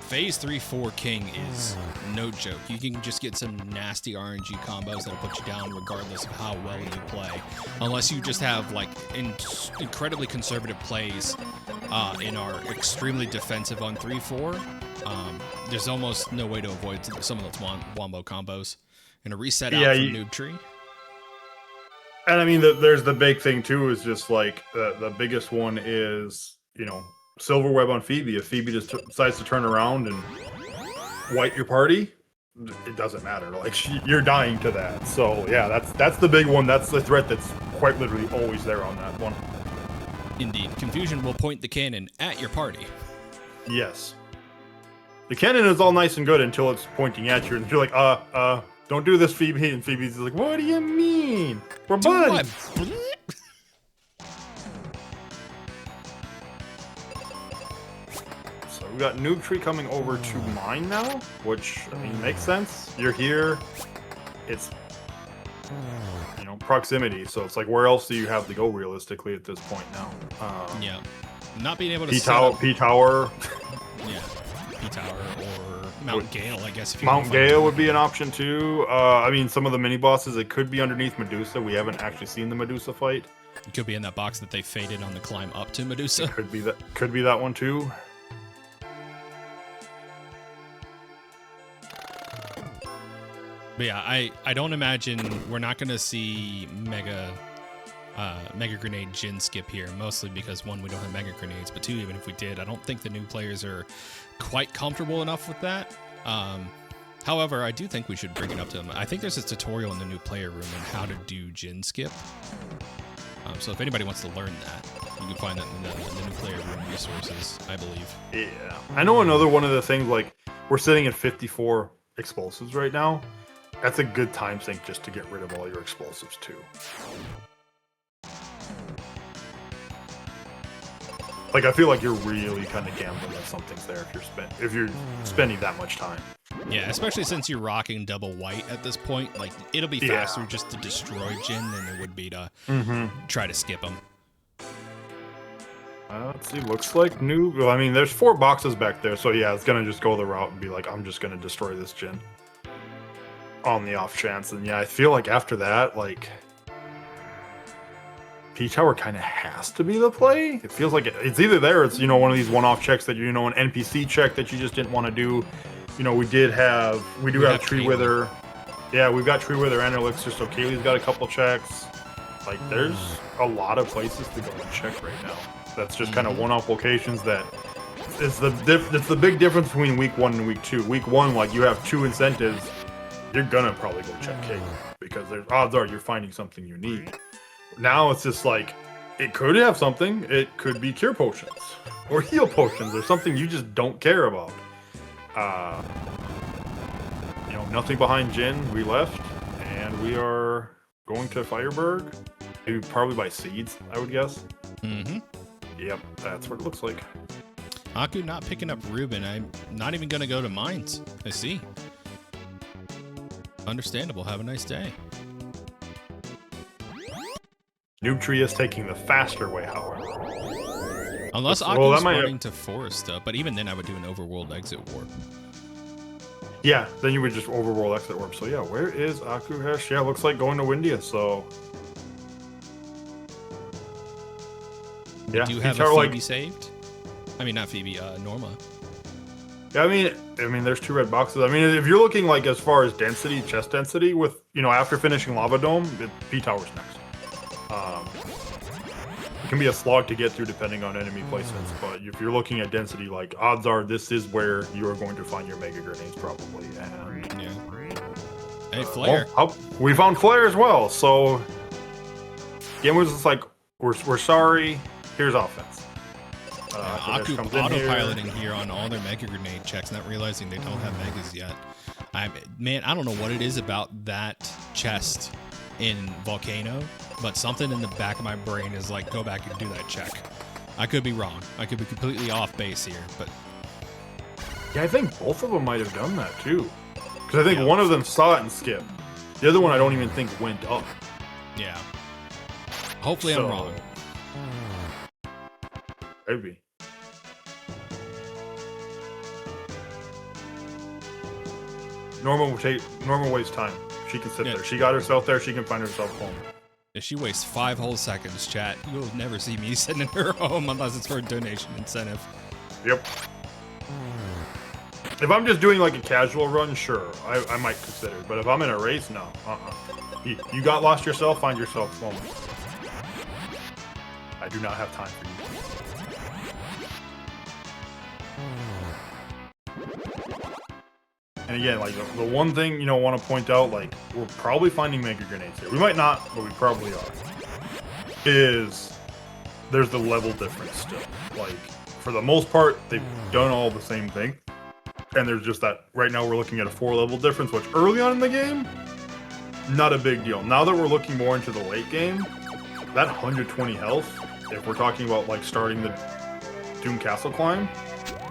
Phase 3-4 King is no joke. You can just get some nasty RNG combos that'll put you down regardless of how well you play. Unless you just have like incredibly conservative plays in our extremely defensive on 3-4. There's almost no way to avoid some of those wombo combos. And a reset out from Noob Tree. And I mean, there's the big thing too, is just like the biggest one is, Silver Web on Phoebe. If Phoebe just decides to turn around and wipe your party, it doesn't matter. Like you're dying to that. So yeah, that's the big one. That's the threat that's quite literally always there on that one. Indeed, Confusion will point the cannon at your party. Yes, the cannon is all nice and good until it's pointing at you, and you're like, don't do this, Phoebe. And Phoebe's like, what do you mean? We're buddies. We got Noob Tree coming over to mine now, which, I mean, makes sense. You're here. It's, proximity. So it's like, where else do you have to go realistically at this point now? Not being able to P-Tower. Yeah, P-Tower or Mount Gale, I guess. If you Mount Gale would be an option too. I mean, some of the mini bosses, it could be underneath Medusa. We haven't actually seen the Medusa fight. It could be in that box that they faded on the climb up to Medusa. It could be that. Could be that one too. But yeah, I don't imagine we're not going to see Mega Grenade Jin skip here, mostly because, one, we don't have Mega Grenades, but two, even if we did, I don't think the new players are quite comfortable enough with that. However, I do think we should bring it up to them. I think there's a tutorial in the new player room on how to do Jin skip. So if anybody wants to learn that, you can find that in the new player room resources, I believe. Yeah. I know another one of the things, like, we're sitting at 54 explosives right now. That's a good time sink just to get rid of all your explosives too. Like, I feel like you're really kind of gambling that something's there if you're spending that much time. Yeah, especially since you're rocking double white at this point. Like, it'll be faster just to destroy Jin than it would be to try to skip them. Let's see, looks like new. Well, I mean, there's 4 boxes back there, so yeah, it's gonna just go the route and be like, I'm just gonna destroy this Jin. On the off chance, and yeah, I feel like after that, like, P-Tower kind of has to be the play. It feels like it's either there, or it's, one of these one-off checks that, an NPC check that you just didn't want to do. you know, we do have Tree Kaylee. Wither. Yeah, we've got Tree Wither and Elixir, so Kaylee's got a couple checks. Like, there's a lot of places to go and check right now. That's just kind of one-off locations that it's the big difference between week 1 and week 2. Week 1, like, you have 2 incentives. You're gonna probably go check Kaylee because there's odds are you're finding something unique. Now it's just like, it could have something. It could be cure potions or heal potions or something you just don't care about. You know, nothing behind Jin. We left, and we are going to Fireberg. Maybe probably by seeds, I would guess. Mm-hmm. Yep, that's what it looks like. Aku not picking up Ruben. I'm not even going to go to mines. I see. Understandable. Have a nice day. Noob Tree is taking the faster way, however. Unless Aku's running to forest stuff, but even then I would do an overworld exit warp. Yeah, then you would just overworld exit warp. So yeah, where is Akuhesh? Yeah, looks like going to Windia, so... Yeah, Do you have a Phoebe saved? I mean, not Phoebe, Norma. Yeah, I mean, there's 2 red boxes. I mean, if you're looking like as far as density, chest density, with, you know, after finishing Lava Dome, P-Tower's next. It can be a slog to get through depending on enemy placements, but if you're looking at density, like, odds are this is where you are going to find your Mega Grenades, probably. And, yeah. Hey, Flare. Well, we found Flare as well, so... Game was just like, we're sorry, here's offense. Aku autopiloting here on all their Mega Grenade checks, not realizing they don't have Megas yet. Man, I don't know what it is about that chest in Volcano, but something in the back of my brain is like, go back and do that check. I could be wrong. I could be completely off base here, but... Yeah, I think both of them might have done that, too. Because I think one of them saw it and skipped. The other one I don't even think went up. Yeah. Hopefully I'm wrong. Maybe. Normal wastes time. She can sit there. She got herself there. She can find herself home. If she wastes 5 whole seconds, chat, you'll never see me sending her home unless it's for a donation incentive. Yep. If I'm just doing like a casual run, sure, I might consider it. But if I'm in a race, no. You got lost yourself, find yourself home. I do not have time for you. And again, like the one thing, you know, I want to point out, like, we're probably finding Mega Grenades here. We might not, but we probably are. Is there's the level difference still. Like, for the most part, they've done all the same thing. And there's just that, right now we're looking at a 4-level difference, which early on in the game, not a big deal. Now that we're looking more into the late game, that 120 health, if we're talking about like starting the Doom Castle climb,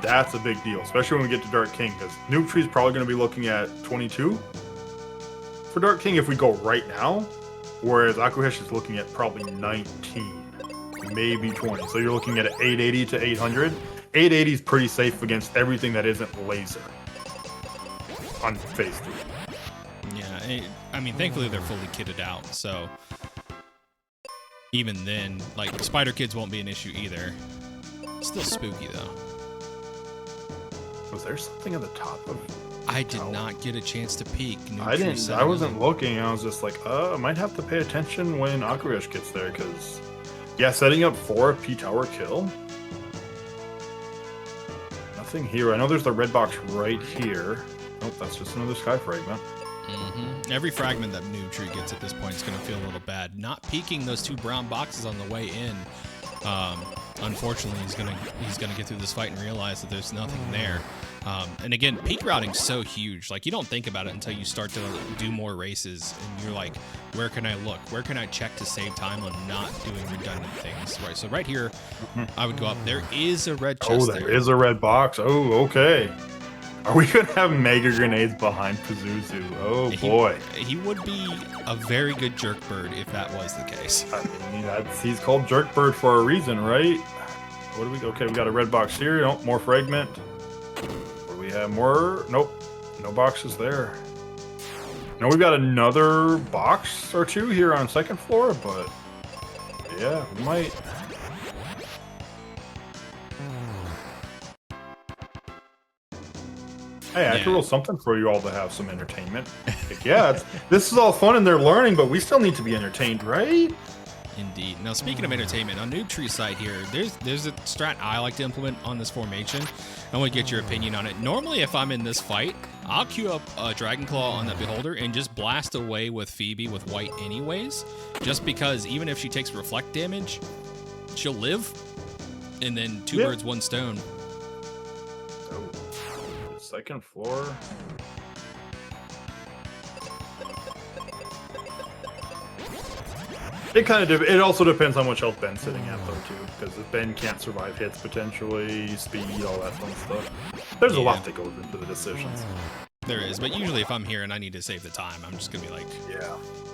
that's a big deal, especially when we get to Dark King, because Noob Tree's probably going to be looking at 22 for Dark King if we go right now, whereas Akuhesh is looking at probably 19, maybe 20. So you're looking at an 880 to 800. 880 is pretty safe against everything that isn't laser on phase 3. Yeah, I mean, thankfully they're fully kitted out, so even then, like, Spider Kids won't be an issue either. Still spooky, though. Was there something at the top of... I did not get a chance to peek. I wasn't looking. I was just like, I might have to pay attention when Akuresh gets there, because, yeah, setting up for a P-Tower kill. Nothing here. I know there's the red box right here. Nope, that's just another Sky Fragment. Every fragment that Noob Tree gets at this point is going to feel a little bad. Not peeking those 2 brown boxes on the way in. Unfortunately, he's gonna get through this fight and realize that there's nothing there. And again, peak routing's so huge. Like, you don't think about it until you start to do more races, and you're like, where can I look? Where can I check to save time on not doing redundant things? Right. So right here, I would go up. There is a red chest. There is a red box. Oh, okay. Are we gonna have Mega Grenades behind Pazuzu? Oh boy. He would be a very good jerk bird if that was the case. I mean, he's called Jerk Bird for a reason, right? What do we? Okay, we got a red box here. Nope, more fragment. What do we have? More? Nope, no boxes there. No, we've got another box or 2 here on 2nd floor, but yeah, we might. Hey, I can roll something for you all to have some entertainment. Like, yeah, this is all fun and they're learning, but we still need to be entertained, right? Indeed. Now, speaking of entertainment, on Noob Tree side here, there's a strat I like to implement on this formation. I want to get your opinion on it. Normally, if I'm in this fight, I'll queue up a Dragon Claw on that Beholder and just blast away with Phoebe with white anyways, just because even if she takes reflect damage, she'll live, and then two birds, one stone. Oh, second floor. It kind of it also depends how much health Ben's sitting at though too, because if Ben can't survive hits potentially, speed, all that fun stuff. There's a lot that goes into the decisions. There is, but usually if I'm here and I need to save the time, I'm just gonna be like,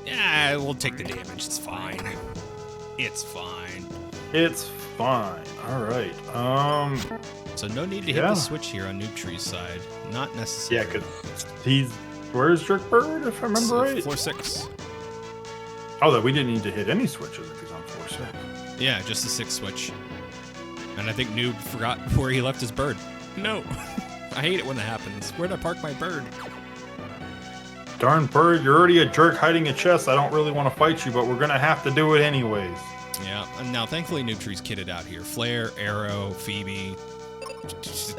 yeah, we'll take the damage. It's fine. It's fine. It's fine. All right. So no need to hit the switch here on Noob Tree's side. Not necessary. Yeah, because he's where's Jerkbird, if I remember right? Floor 6. Oh, that we didn't need to hit any switches if he's on floor 6. Yeah, just the 6th switch. And I think Noob forgot where he left his bird. No. I hate it when that happens. Where'd I park my bird? Darn bird, you're already a jerk hiding a chest. I don't really want to fight you, but we're going to have to do it anyways. Yeah, and now thankfully Noob Tree's kitted out here. Flare, Arrow, Phoebe.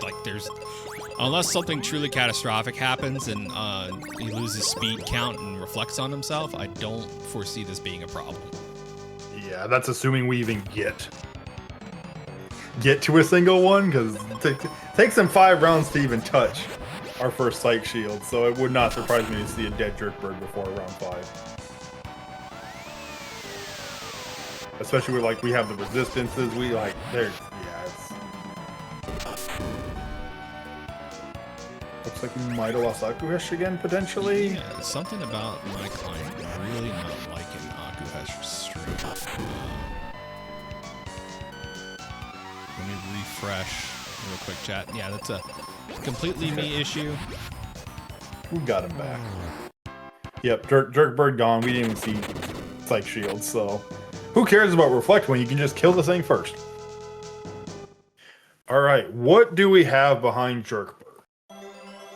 Like there's... Unless something truly catastrophic happens and he loses speed count and reflects on himself, I don't foresee this being a problem. Yeah, that's assuming we even get to a single one, because it takes him 5 rounds to even touch our first Psych Shield, so it would not surprise me to see a dead Jerkbird before round 5. Especially with, like, we have the resistances, we, like, there's, yeah, it's... Looks like we might have lost Akuhesh again, potentially. Yeah, something about my client really not liking Akuhesh stream. Let me refresh real quick, chat. Yeah, that's a completely me issue. We got him back. Yep, Jerkbird gone. We didn't even see Psych Shield, so... Who cares about Reflect when you can just kill the thing first? Alright, what do we have behind Jerkbird?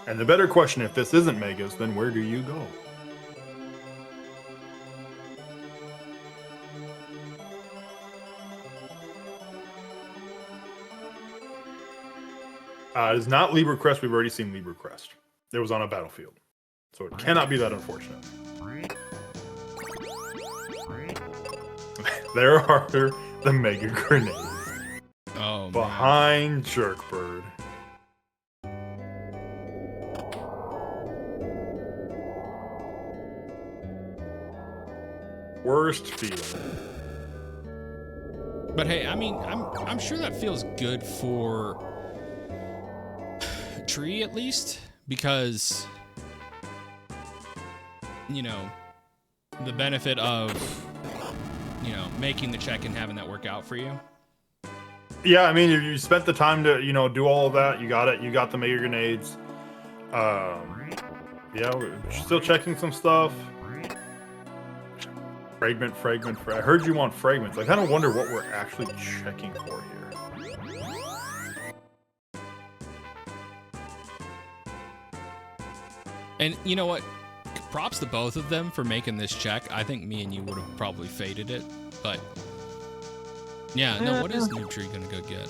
And the better question, if this isn't Megas, then where do you go? It is not Libra Crest. We've already seen Libra Crest. It was on a battlefield. So it cannot be that unfortunate. There are the Mega Grenades. Oh, behind Jerkbird. Worst feeling. But hey, I mean, I'm sure that feels good for Tree at least, because you know the benefit of making the check and having that work out for you. Yeah, I mean, you spent the time to do all of that. You got it. You got the Mega Grenades. Yeah, we're still checking some stuff. Fragment. I heard you want fragments. I kind of wonder what we're actually checking for here. And you know what? Props to both of them for making this check. I think me and you would have probably faded it, but yeah, no, what is Noob Tree gonna go get?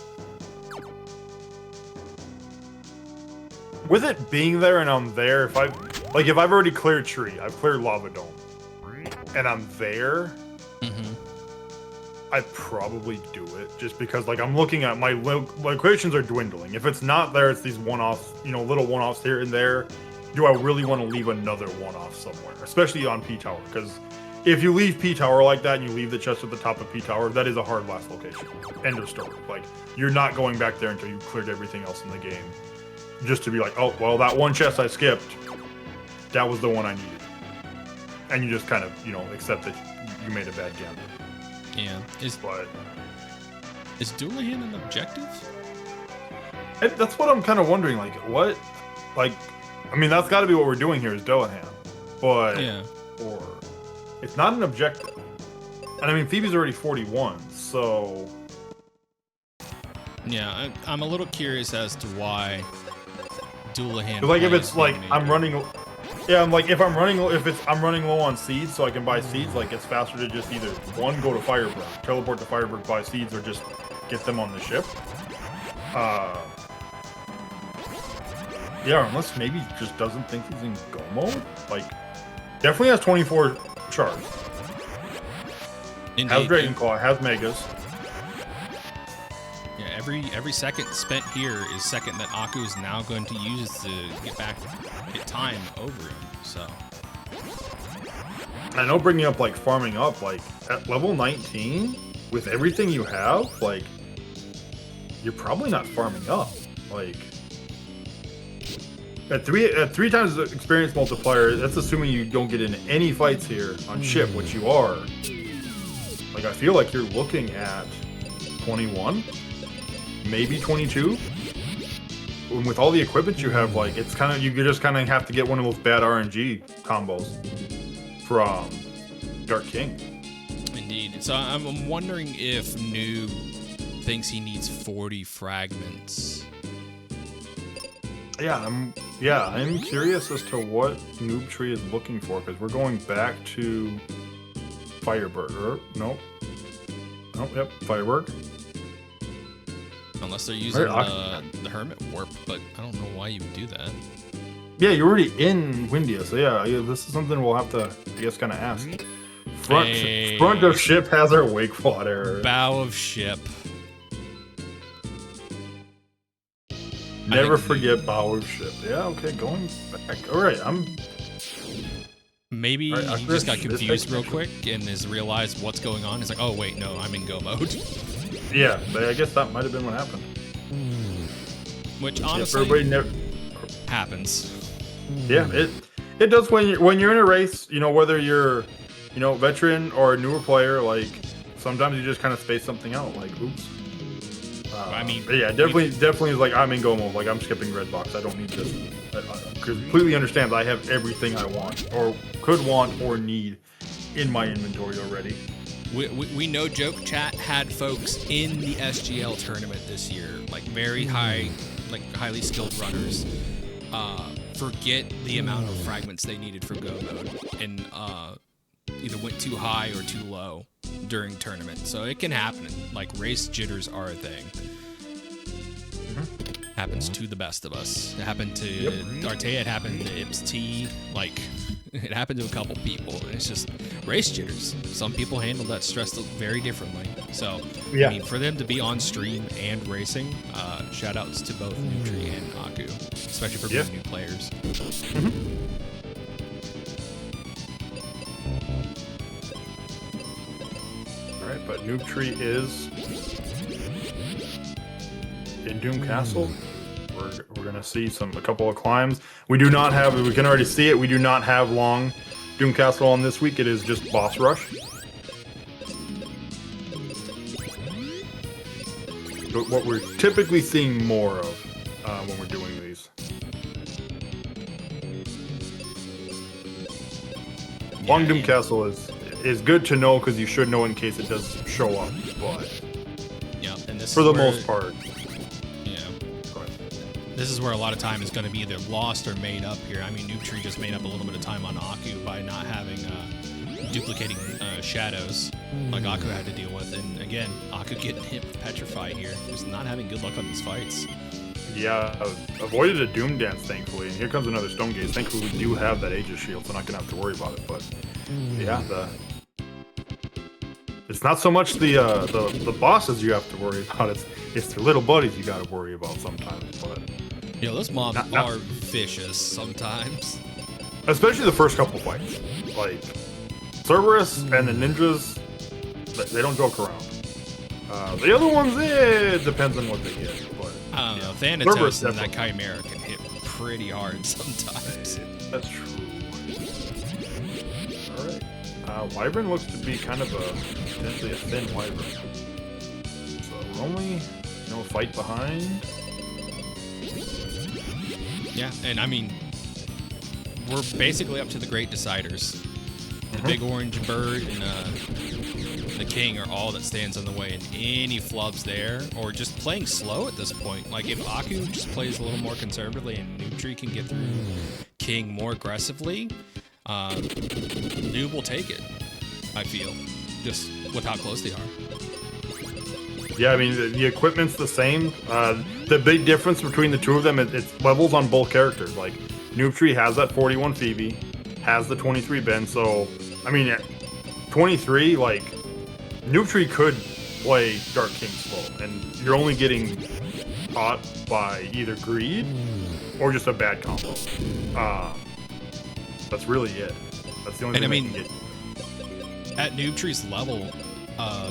With it being there and I'm there, if I've already cleared Tree, I've cleared Lava Dome, and I'm there, I'd probably do it just because, like, I'm looking at my locations are dwindling. If it's not there, it's these one-offs, little one-offs here and there. Do I really want to leave another one-off somewhere, especially on P Tower? Because if you leave P Tower like that and you leave the chest at the top of P Tower, that is a hard last location. End of story. Like, you're not going back there until you cleared everything else in the game. Just to be like, oh, well, that one chest I skipped, that was the one I needed. And you just kind of, accept that you made a bad gamble. Yeah. Is Duelahan an objective? That's what I'm kind of wondering. Like, what? Like, I mean, that's got to be what we're doing here is Duelahan. But, or it's not an objective. And I mean, Phoebe's already 41, so... Yeah, I'm a little curious as to why dual hand. Like if play it's is like being made I'm here. running, yeah, I'm like if I'm running low on seeds, so I can buy seeds. Like it's faster to just either one go to Firebird, teleport to Firebird, buy seeds, or just get them on the ship. Yeah, unless maybe he just doesn't think he's in go mode. Like definitely has 24 shards. Indeed. Has Dragon Claw, has Megas. Yeah, every second spent here is second that Aku is now going to use to get time over him. So I know bringing up like farming up, like at level 19 with everything you have, like you're probably not farming up. Like at three times the experience multiplier, that's assuming you don't get into any fights here on ship, which you are. Like I feel like you're looking at 21. Maybe 22. And with all the equipment you have, like it's kind of you just kind of have to get one of those bad RNG combos from Dark King. indeed. So I'm wondering if Noob thinks he needs 40 fragments. Yeah, I'm curious as to what Noob Tree is looking for because we're going back to Firebird. Nope. Yep, Firebird. Unless they're using the Hermit Warp, but I don't know why you would do that. Yeah, you're already in Windia, so yeah, this is something we'll have to, I guess, kind of ask. Front of ship has our wake water. Bow of ship. Never forget bow of ship. Yeah, okay, going back. All right, Maybe right, he just got confused real quick and has realized what's going on. He's like, oh wait, no, I'm in go mode. Yeah, I guess that might have been what happened. Which Yeah, honestly happens. Yeah, it does when you're in a race. You know, whether you're veteran or a newer player, like sometimes you just kind of space something out. Like, oops. I mean, but yeah, definitely is like I'm in go mode. Like I'm skipping red box. I don't need this. I completely understand that I have everything I want or could want or need in my inventory already. We know Joke Chat had folks in the SGL tournament this year, like very high, like highly skilled runners, forget the amount of fragments they needed for go mode and either went too high or too low during tournament. So it can happen. Like race jitters are a thing. Happens to the best of us. It happened to Artea, it happened to Ips T, like it happened to a couple people. It's just race jitters. Some people handle that stress very differently. So Yeah. I mean, for them to be on stream and racing, shout outs to both Nutri and Aku, especially for being new players. All right, but Noob Tree is in Doom Castle. We're gonna see a couple of climbs. We do not have. We can already see it. We do not have long Doom Castle on this week. It is just boss rush. But what we're typically seeing more of when we're doing these. Long Doom Castle is good to know because you should know in case it does show up. But yeah, and this for the most part. This is where a lot of time is going to be either lost or made up here. I mean, Noob Tree just made up a little bit of time on Aku by not having duplicating shadows like Aku had to deal with. And again, Aku getting hit with Petrify here. Just not having good luck on these fights. Yeah, avoided a Doom Dance, thankfully. And here comes another Stone Gaze. Thankfully, we do have that Aegis Shield, so not going to have to worry about it. But yeah, it's not so much the bosses you have to worry about. It's the little buddies you got to worry about sometimes. But you know, those mobs are vicious sometimes. Especially the first couple fights. Like, Cerberus and the ninjas, they don't joke around. The other ones, it depends on what they get. But I don't know. Thanatos and that Chimera can hit pretty hard sometimes. That's true. All right. Wyvern looks to be kind of potentially a thin Wyvern. So we're only, a fight behind. Yeah, and I mean, we're basically up to the great deciders. The big orange bird and the king are all that stands on the way, and any flubs there, or just playing slow at this point. Like, if Aku just plays a little more conservatively and Noobtree can get through king more aggressively, Noob will take it, I feel, just with how close they are. Yeah, I mean, the equipment's the same. The big difference between the two of them is it's levels on both characters. Like, Noobtree has that 41 Phoebe, has the 23 Ben, so, I mean, at 23, like, Noobtree could play Dark King slow, and you're only getting caught by either greed or just a bad combo. That's really it. That's the only thing I can get. At Noobtree's level,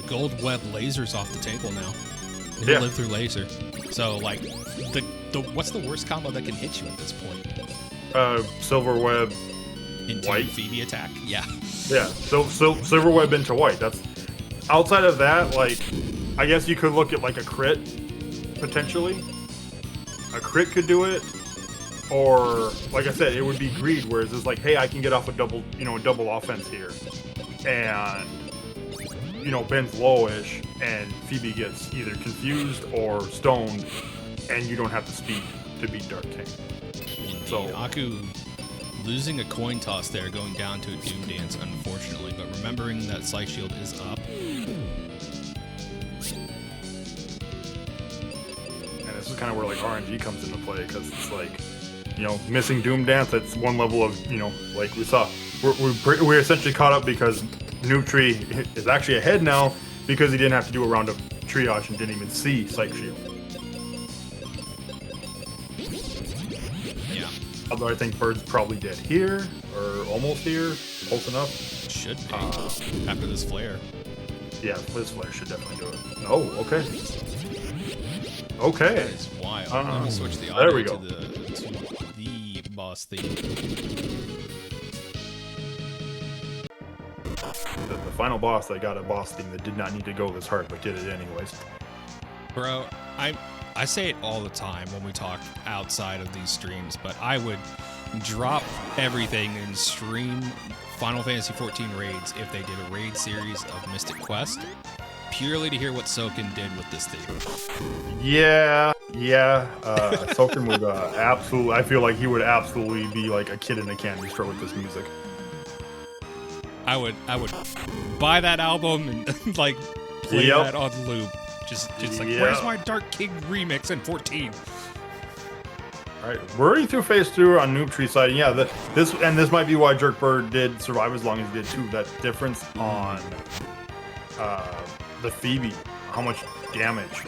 gold web lasers off the table now. He'll live through laser. So, like, what's the worst combo that can hit you at this point? Silver web into white Phoebe attack. Yeah. Yeah. So silver web into white. That's outside of that. Like, I guess you could look at like a crit potentially. A crit could do it, or like I said, it would be greed. Whereas it's like, hey, I can get off a double offense here, and Ben's lowish, and Phoebe gets either confused or stoned, and you don't have the speed to beat Dark King. Indeed. So Aku losing a coin toss there, going down to a Doom Dance, unfortunately, but remembering that Psych Shield is up. And this is kind of where like RNG comes into play, because it's like, missing Doom Dance, that's one level of, like we saw. We're essentially caught up because Noobtree is actually ahead now because he didn't have to do a round of triage and didn't even see Psych Shield. Yeah. Although I think Bird's probably dead here, or almost here, close enough. Should be, after this flare. Yeah, this flare should definitely do it. Oh, okay. Okay. That is wild. Let me switch the audio there we go. to the boss theme. The final boss that got a boss theme that did not need to go this hard, but did it anyways. Bro, I say it all the time when we talk outside of these streams, but I would drop everything and stream Final Fantasy XIV raids if they did a raid series of Mystic Quest, purely to hear what Soken did with this theme. Yeah. Soken would absolutely. I feel like he would absolutely be like a kid in a candy store with this music. I would buy that album and like play that on loop. Just like, where's my Dark King remix in 14? All right, we're already through phase 2 on Noobtree side. And yeah, this might be why Jerkbird did survive as long as he did too. That difference on the Phoebe, how much damage.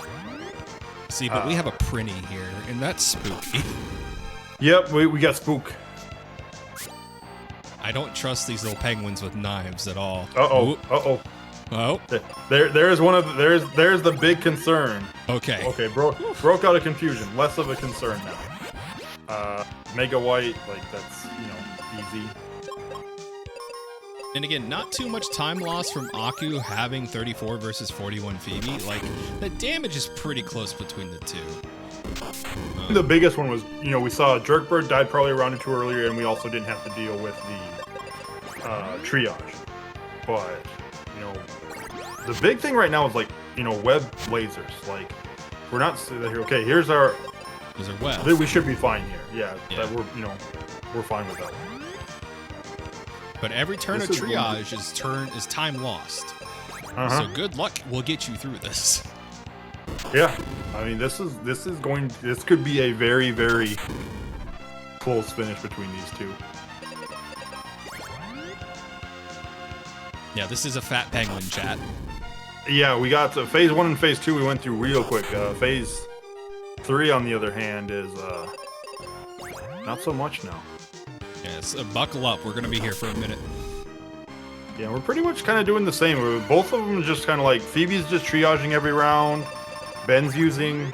See, but we have a Prinny here, and that's spooky. Yep, we got spook. I don't trust these little penguins with knives at all. Uh-oh. Oh. There's there's the big concern. Okay. Okay, broke out of confusion. Less of a concern now. Mega White, like that's, easy. And again, not too much time loss from Aku having 34 versus 41 Phoebe. Like, the damage is pretty close between the two. The biggest one was, we saw Jerkbird died probably a round or two earlier, and we also didn't have to deal with the triage. But, the big thing right now is like, web lasers. Like, we're not here. Okay, here's our. These are web. We should be fine here. Yeah. That we're fine with that. But every turn of triage is time lost. So good luck. We'll get you through this. Yeah, I mean this could be a very, very close finish between these two. Yeah, this is a fat penguin, chat. Yeah, we got phase 1 and phase 2 we went through real quick. Phase 3 on the other hand is not so much now. Yes, buckle up. We're gonna be here for a minute. Yeah, we're pretty much kind of doing the same. Both of them just kind of like Phoebe's just triaging every round. Ben's doing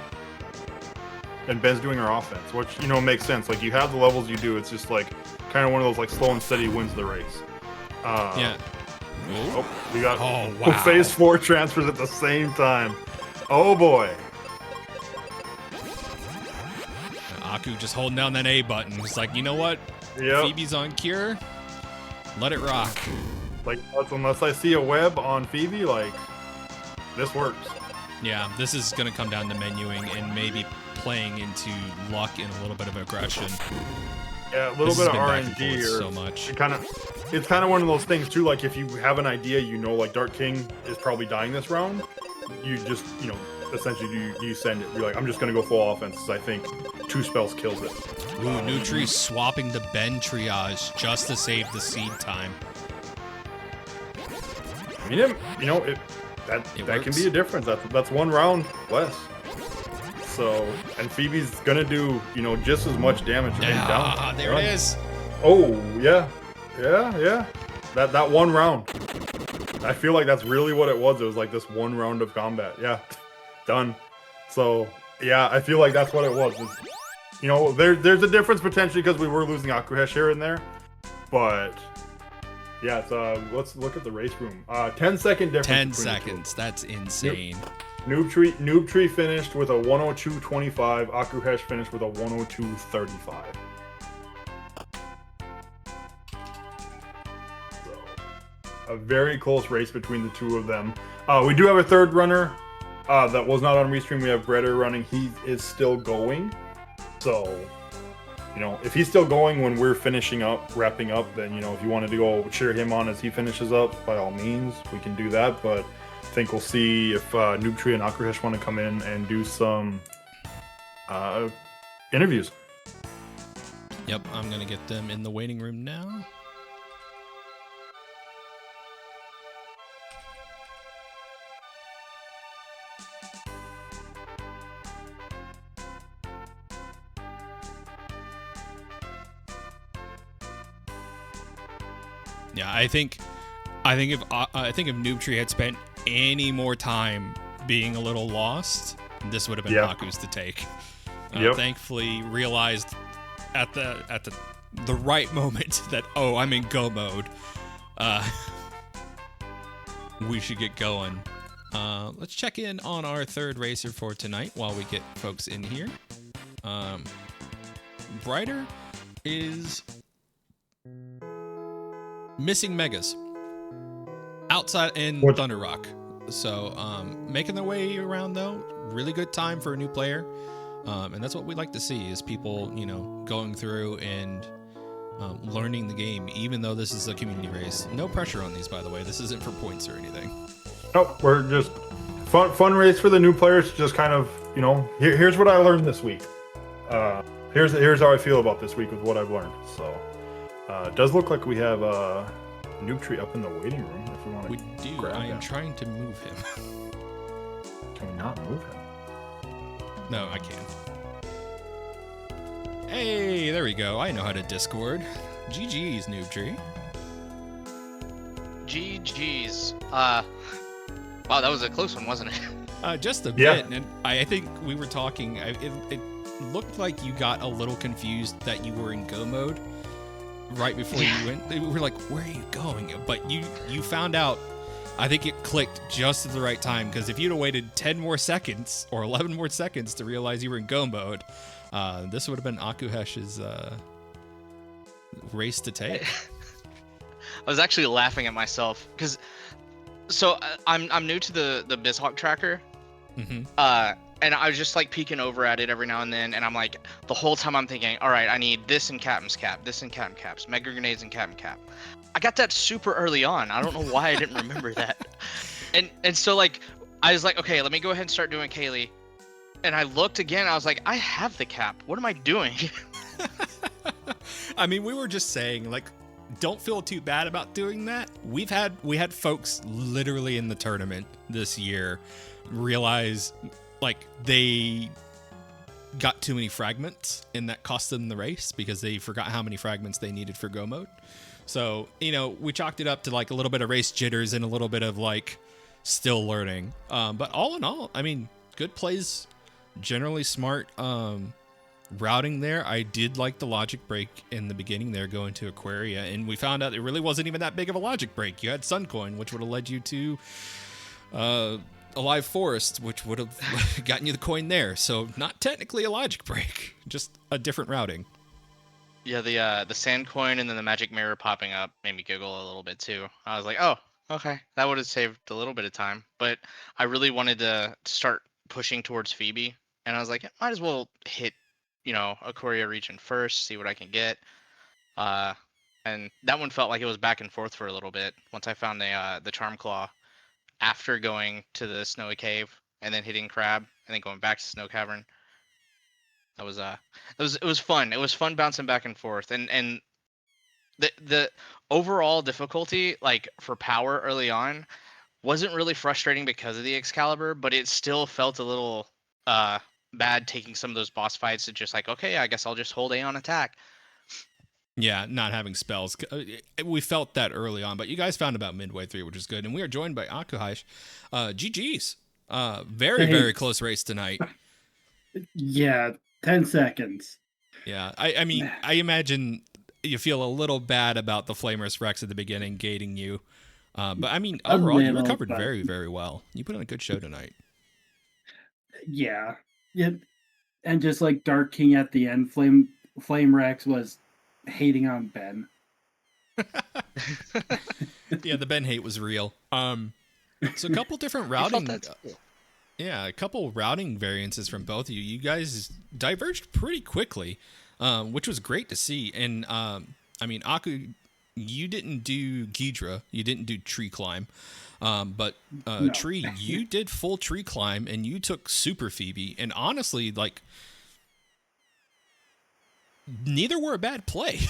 our offense, which makes sense. Like, you have the levels you do. It's just like kind of one of those like slow and steady wins the race. Yeah. Oh, we got wow. phase 4 transfers at the same time. Oh boy. Aku just holding down that A button. It's like, you know what? Yep. Phoebe's on cure. Let it rock. Like, unless I see a web on Phoebe, like, this works. Yeah, this is going to come down to menuing and maybe playing into luck and a little bit of aggression. Yeah, a little bit of RNG. Or so much. It's kind of one of those things too. Like, if you have an idea, you know, like Dark King is probably dying this round. You just, you know, essentially you send it. You're like, I'm just gonna go full offense because I think 2 spells kills it. Ooh, Nutri swapping the Ben triage just to save the seed time. I mean, you know, that can be a difference. That's 1 round less. So, and Phoebe's gonna do, you know, just as much damage. Ah, there it is. Oh yeah. That 1 round. I feel like that's really what it was. It was like this 1 round of combat. Yeah, done. So yeah, I feel like that's what it was. You know, there's a difference potentially because we were losing Akuhesh here and there, but yeah, it's, let's look at the race room. 10-second difference. 10 seconds. That's insane. Noob Tree finished with a 102.25. Akuhesh finished with a 102.35. So, a very close race between the 2 of them. We do have a 3rd runner that was not on Restream. We have Bredder running. He is still going. So, you know, if he's still going when we're wrapping up, then, you know, if you wanted to go cheer him on as he finishes up, by all means, we can do that. But I think we'll see if Noob Tree and Akuhesh want to come in and do some interviews. Yep, I'm going to get them in the waiting room now. Yeah, I think if Noob Tree had spent any more time being a little lost, this would have been Aku's to take. Thankfully, realized at the right moment that, oh, I'm in go mode. We should get going. Let's check in on our 3rd racer for tonight while we get folks in here. Brighter is missing Megas outside in Thunder Rock. So making their way around, though, really good time for a new player. And that's what we like to see, is people, you know, going through and learning the game, even though this is a community race. No pressure on these, by the way. This isn't for points or anything. No, we're just fun race for the new players. Just kind of, you know, here's what I learned this week. Here's how I feel about this week with what I've learned. So it does look like we have Noob Tree up in the waiting room. If we want to, we do. I am trying to move him. Can we not move him? No, I can. Hey, there we go. I know how to Discord. GG's, Noob Tree. GG's. Wow, that was a close one, wasn't it? Just a bit. And I think we were talking. It looked like you got a little confused that you were in go mode right before you went. We were like, where are you going? But you found out. I think it clicked just at the right time, because if you'd have waited 10 more seconds or 11 more seconds to realize you were in go mode, this would have been Akuhesh's race to take. I was actually laughing at myself because, so I'm new to the BizHawk tracker, and I was just like peeking over at it every now and then, and I'm like, the whole time I'm thinking, all right, I need this in Captain's Cap, this in Captain Caps, Mega Grenades in Captain Cap. I got that super early on. I don't know why I didn't remember that. And so like I was like, okay, let me go ahead and start doing Kaylee. And I looked again, I was like, I have the cap. What am I doing? I mean, we were just saying, like, don't feel too bad about doing that. We had folks literally in the tournament this year realize like they got too many fragments and that cost them the race because they forgot how many fragments they needed for go mode. So, you know, we chalked it up to like a little bit of race jitters and a little bit of like still learning. But all in all, I mean, good plays, generally smart routing there. I did like the logic break in the beginning there going to Aquaria, and we found out it really wasn't even that big of a logic break. You had Suncoin, which would have led you to Alive Forest, which would have gotten you the coin there. So not technically a logic break, just a different routing. Yeah, the sand coin and then the magic mirror popping up made me giggle a little bit too. I was like, oh, okay, that would have saved a little bit of time. But I really wanted to start pushing towards Phoebe, and I was like, might as well hit, a Korea region first, see what I can get. Uh, and that one felt like it was back and forth for a little bit. Once I found the charm claw after going to the snowy cave and then hitting crab and then going back to snow cavern. That was it was fun. It was fun bouncing back and forth, and the overall difficulty, like for power early on, wasn't really frustrating because of the Excalibur, but it still felt a little uh bad taking some of those boss fights to just like, okay, I guess I'll just hold A on attack. Yeah, not having spells. We felt that early on, but you guys found about midway through, which is good. And we are joined by Akuhaish. GG's. Very, very close race tonight. Yeah, 10 seconds. Yeah, I mean, I imagine you feel a little bad about the Flamerous Rex at the beginning gating you. But I mean, overall, you recovered very, very well. You put on a good show tonight. Yeah. And just like Dark King at the end, Flame Rex was hating on Ben. Yeah, the Ben hate was real. So a couple different routing. Yeah, a couple routing variances from both of you. You guys diverged pretty quickly, which was great to see. And I mean, Aku, you didn't do Ghidra, you didn't do tree climb, but No. Tree, you did full tree climb, and you took Super Phoebe. And honestly, like, neither were a bad play.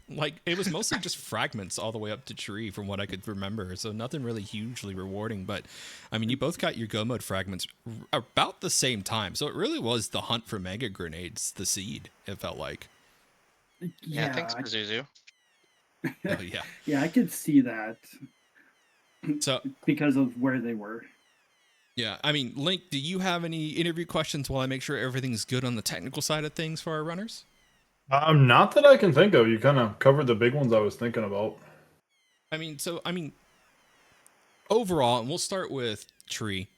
Like, it was mostly just fragments all the way up to tree from what I could remember. So nothing really hugely rewarding. But I mean, you both got your go mode fragments about the same time. So it really was the hunt for mega grenades, the seed, it felt like. Yeah, thanks, Pazuzu. Oh, yeah. Yeah, I could see that. So because of where they were. Yeah, I mean, Link, do you have any interview questions while I make sure everything's good on the technical side of things for our runners? Not that I can think of. You kind of covered the big ones I was thinking about. I mean, overall, and we'll start with Tree,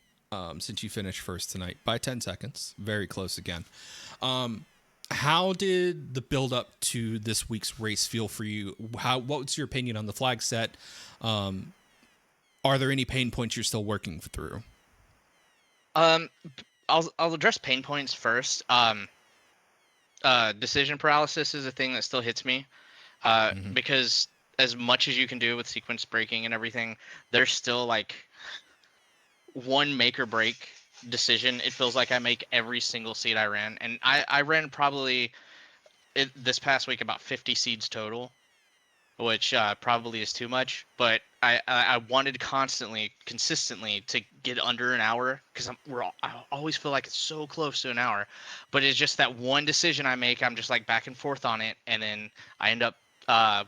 since you finished first tonight by 10 seconds. Very close again. How did the build up to this week's race feel for you? What's your opinion on the flag set? Are there any pain points you're still working through? I'll address pain points first. Decision paralysis is a thing that still hits me, because as much as you can do with sequence breaking and everything, there's still like one make or break decision. It feels like I make every single seed I ran, and I ran probably this past week about 50 seeds total, which probably is too much, but I wanted consistently to get under an hour, because I always feel like it's so close to an hour, but it's just that one decision I make, I'm just like back and forth on it, and then I end up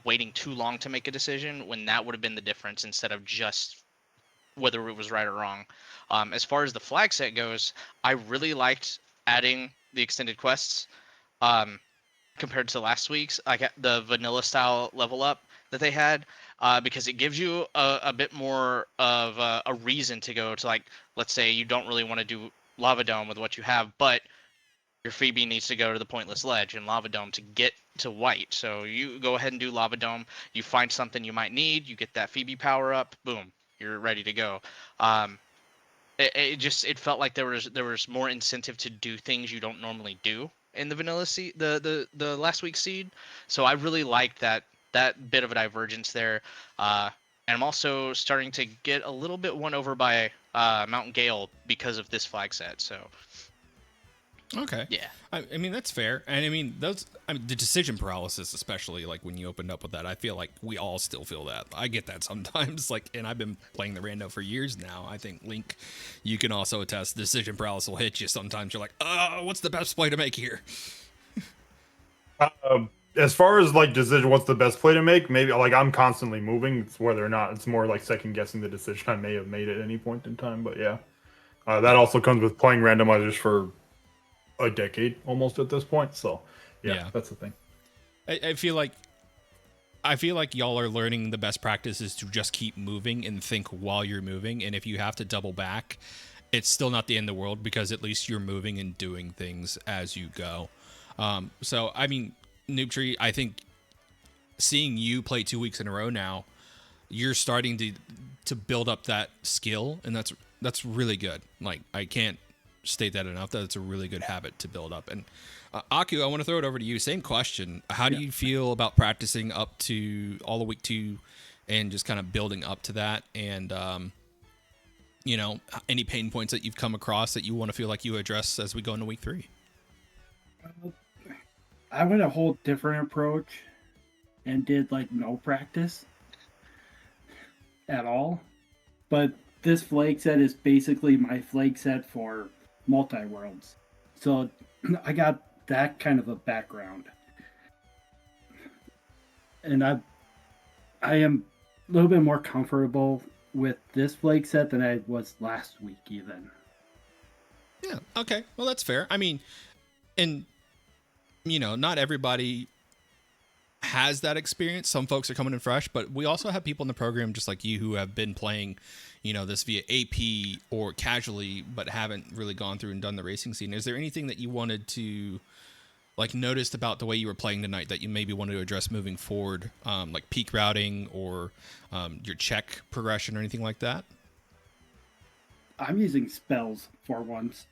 waiting too long to make a decision when that would have been the difference, instead of just whether it was right or wrong. As far as the flag set goes, I really liked adding the extended quests. Compared to last week's, like the vanilla style level up that they had, because it gives you a bit more of a reason to go to, like, let's say you don't really want to do Lava Dome with what you have, but your Phoebe needs to go to the Pointless Ledge in Lava Dome to get to white. So you go ahead and do Lava Dome, you find something you might need, you get that Phoebe power up, boom, you're ready to go. It felt like there was more incentive to do things you don't normally do in the vanilla seed, the last week's seed. So I really liked that bit of a divergence there. And I'm also starting to get a little bit won over by Mountain Gale because of this flag set. So okay, yeah, I mean, that's fair. And I mean, the decision paralysis, especially like when you opened up with that, I feel like we all still feel that. I get that sometimes, like, and I've been playing the rando for years now. I think, Link, you can also attest, decision paralysis will hit you sometimes. You're like, what's the best play to make here? As far as like decision, what's the best play to make? Maybe like I'm constantly moving. It's whether or not it's more like second guessing the decision I may have made at any point in time. But yeah, that also comes with playing randomizers for a decade almost at this point. So yeah. That's the thing. I feel like y'all are learning the best practice is to just keep moving and think while you're moving. And if you have to double back, it's still not the end of the world, because at least you're moving and doing things as you go. So, I mean, Noob Tree, I think seeing you play 2 weeks in a row now, you're starting to build up that skill, and that's really good. Like, I can't state that enough. That it's a really good habit to build up. And Aku, I want to throw it over to you. Same question. How do you feel about practicing up to all the week 2 and just kind of building up to that? And you know, any pain points that you've come across that you want to feel like you address as we go into week 3? I went a whole different approach and did like no practice at all. But this flag set is basically my flag set for multi-worlds. So I got that kind of a background. And I am a little bit more comfortable with this flag set than I was last week even. Yeah, okay. Well, that's fair. I mean, and you know, not everybody has that experience. Some folks are coming in fresh, but we also have people in the program just like you who have been playing, you know, this via AP or casually, but haven't really gone through and done the racing scene. Is there anything that you wanted to like noticed about the way you were playing tonight that you maybe wanted to address moving forward, like peak routing or your check progression or anything like that? I'm using spells for once.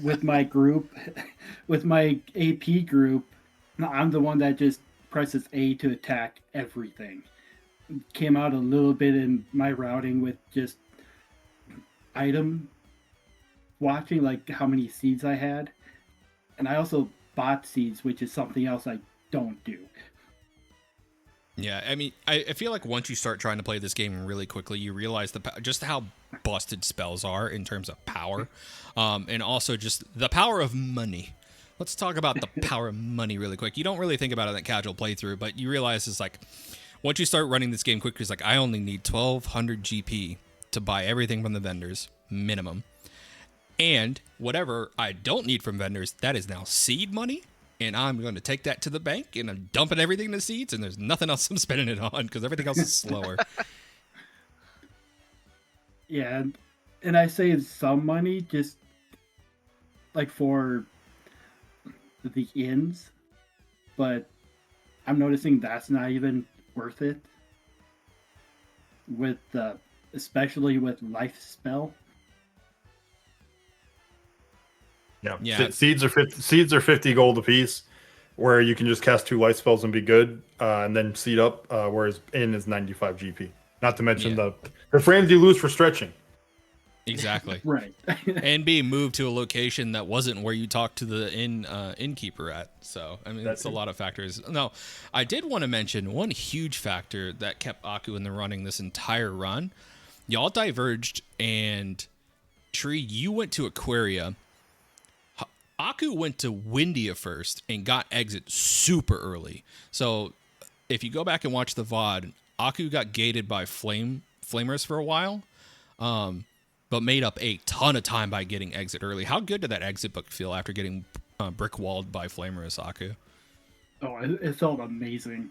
With my group, with my AP group, I'm the one that just presses A to attack everything. Came out a little bit in my routing with just item watching, like how many seeds I had. And I also bought seeds, which is something else I don't do. Yeah, I mean, I feel like once you start trying to play this game really quickly, you realize just how busted spells are in terms of power, and also just the power of money. Let's talk about the power of money really quick. You don't really think about it in that casual playthrough, but you realize it's like, once you start running this game quickly, it's like, I only need 1,200 GP to buy everything from the vendors, minimum. And whatever I don't need from vendors, that is now seed money. And I'm going to take that to the bank, and I'm dumping everything into seeds, and there's nothing else I'm spending it on because everything else is slower. Yeah, and I saved some money just like for the inns, but I'm noticing that's not even worth it. With especially with life spell. Yeah. Seeds are 50 gold apiece, where you can just cast 2 light spells and be good, and then seed up. Whereas in is 95 GP. Not to mention the frames you lose for stretching. Exactly. Right. And being moved to a location that wasn't where you talked to the innkeeper at. So I mean, that's a lot of factors. No, I did want to mention one huge factor that kept Aku in the running this entire run. Y'all diverged, and Tree, you went to Aquaria. Aku went to Windia first and got exit super early. So if you go back and watch the VOD, Aku got gated by flamers for a while, but made up a ton of time by getting exit early. How good did that exit book feel after getting brick walled by flamers, Aku? Oh, it felt amazing.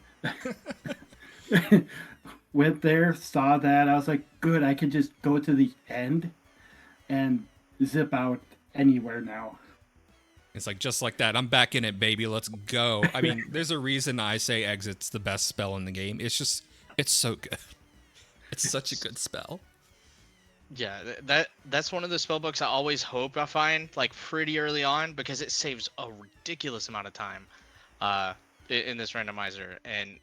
Went there, saw that. I was like, good, I could just go to the end and zip out anywhere now. It's like, just like that. I'm back in it, baby. Let's go. I mean, there's a reason I say exit's the best spell in the game. It's just, it's so good. It's such a good spell. Yeah, that's one of the spell books I always hope I find like pretty early on, because it saves a ridiculous amount of time in this randomizer. And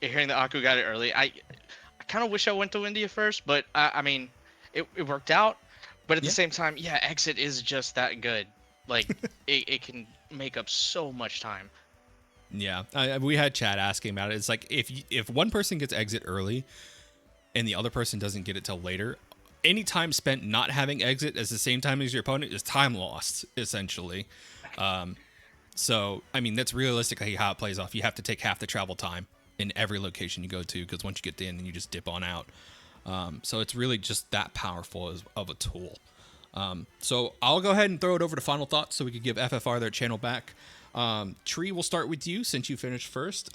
hearing that Aku got it early, I kind of wish I went to India first, but I mean, it worked out. But at the same time, yeah, exit is just that good. Like, it can make up so much time. Yeah, we had Chad asking about it. It's like, if one person gets exit early and the other person doesn't get it till later, any time spent not having exit at the same time as your opponent is time lost, essentially. So, I mean, that's realistically how it plays off. You have to take half the travel time in every location you go to, because once you get in, you just dip on out. So it's really just that powerful of a tool. So I'll go ahead and throw it over to final thoughts so we could give FFR their channel back. Tree, we'll start with you since you finished first.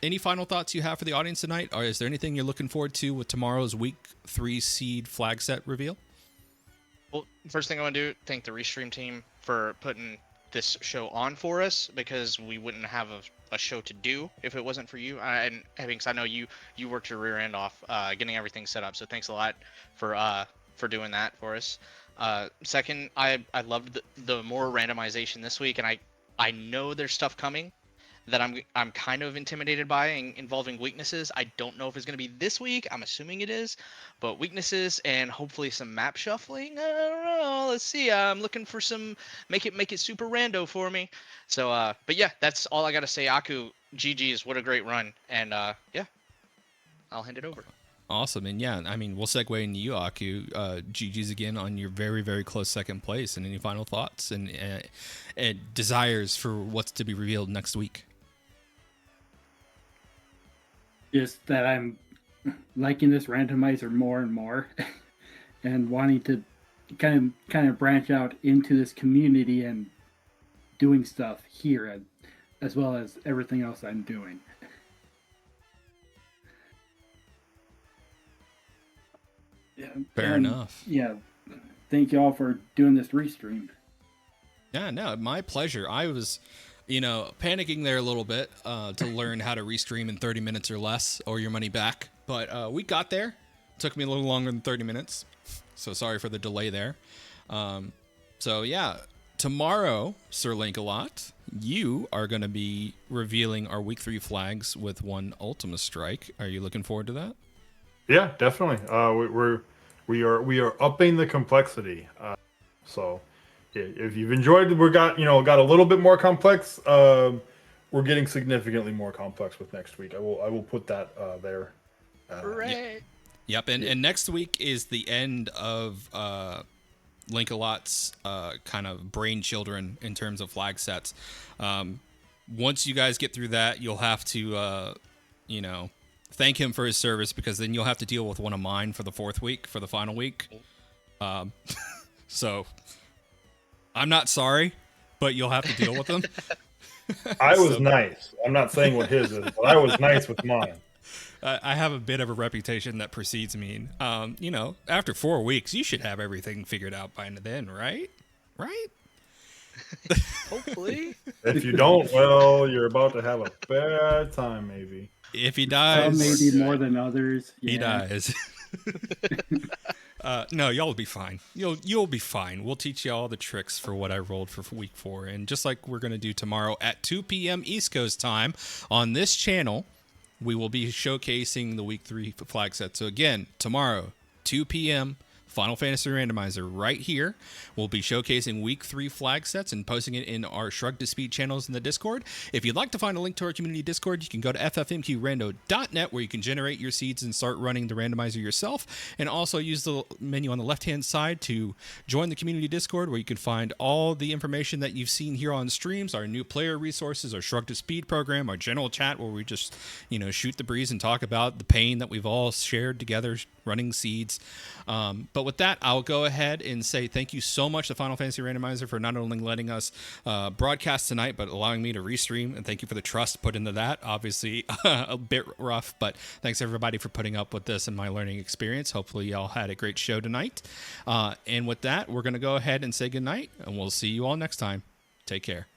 Any final thoughts you have for the audience tonight? Or is there anything you're looking forward to with tomorrow's week 3 seed flag set reveal? Well, first thing I want to do, thank the Restream team for putting this show on for us, because we wouldn't have a show to do if it wasn't for you. And because I know you worked your rear end off getting everything set up. So thanks a lot for doing that for us. Second, I loved the more randomization this week, and I know there's stuff coming that I'm kind of intimidated by, involving weaknesses. I don't know if it's going to be this week. I'm assuming it is, but weaknesses and hopefully some map shuffling. I don't know. Let's see. I'm looking for some make it super rando for me. So but yeah, that's all I got to say. Aku, GG's, what a great run. And yeah, I'll hand it over. Awesome. And yeah, I mean, we'll segue into you, Aku. GG's again on your very, very close second place. And any final thoughts and desires for what's to be revealed next week? Just that I'm liking this randomizer more and more, and wanting to kind of branch out into this community and doing stuff here, as well as everything else I'm doing. Yeah, Fair enough. Yeah, thank you all for doing this restream. Yeah, no, my pleasure. I was, panicking there a little bit to learn how to restream in 30 minutes or less, or your money back. But we got there. Took me a little longer than 30 minutes. So sorry for the delay there. So yeah, tomorrow, Sir Link-a-Lot, you are going to be revealing our week 3 flags with one Ultima Strike. Are you looking forward to that? Yeah, definitely. We are upping the complexity. So if you've enjoyed, got a little bit more complex. We're getting significantly more complex with next week. I will put that there. Hooray! Yep. And next week is the end of Link-a-Lot's kind of brain children in terms of flag sets. Once you guys get through that, you'll have to thank him for his service, because then you'll have to deal with one of mine for the 4th week, for the final week. So I'm not sorry, but you'll have to deal with them. I was nice. I'm not saying what his is, but I was nice with mine. I have a bit of a reputation that precedes me. After 4 weeks, you should have everything figured out by then, right? Right? Hopefully. If you don't, well, you're about to have a bad time, maybe. If he dies, maybe more than others. Yeah. He dies. No, y'all will be fine. You'll be fine. We'll teach you all the tricks for what I rolled for week 4, and just like we're gonna do tomorrow at 2 p.m. East Coast time on this channel, we will be showcasing the week 3 flag set. So again, tomorrow, 2 p.m. Final Fantasy Randomizer right here. We'll be showcasing week 3 flag sets and posting it in our Shrug to Speed channels in the Discord. If you'd like to find a link to our community Discord, you can go to ffmqrando.net, where you can generate your seeds and start running the randomizer yourself, and also use the menu on the left-hand side to join the community Discord, where you can find all the information that you've seen here on streams, our new player resources, our Shrug to Speed program, our general chat, where we just, shoot the breeze and talk about the pain that we've all shared together running seeds. But with that, I'll go ahead and say thank you so much to Final Fantasy Randomizer for not only letting us broadcast tonight, but allowing me to restream, and thank you for the trust put into that. Obviously a bit rough, but thanks everybody for putting up with this and my learning experience. Hopefully y'all had a great show tonight. And with that, we're going to go ahead and say goodnight, and we'll see you all next time. Take care.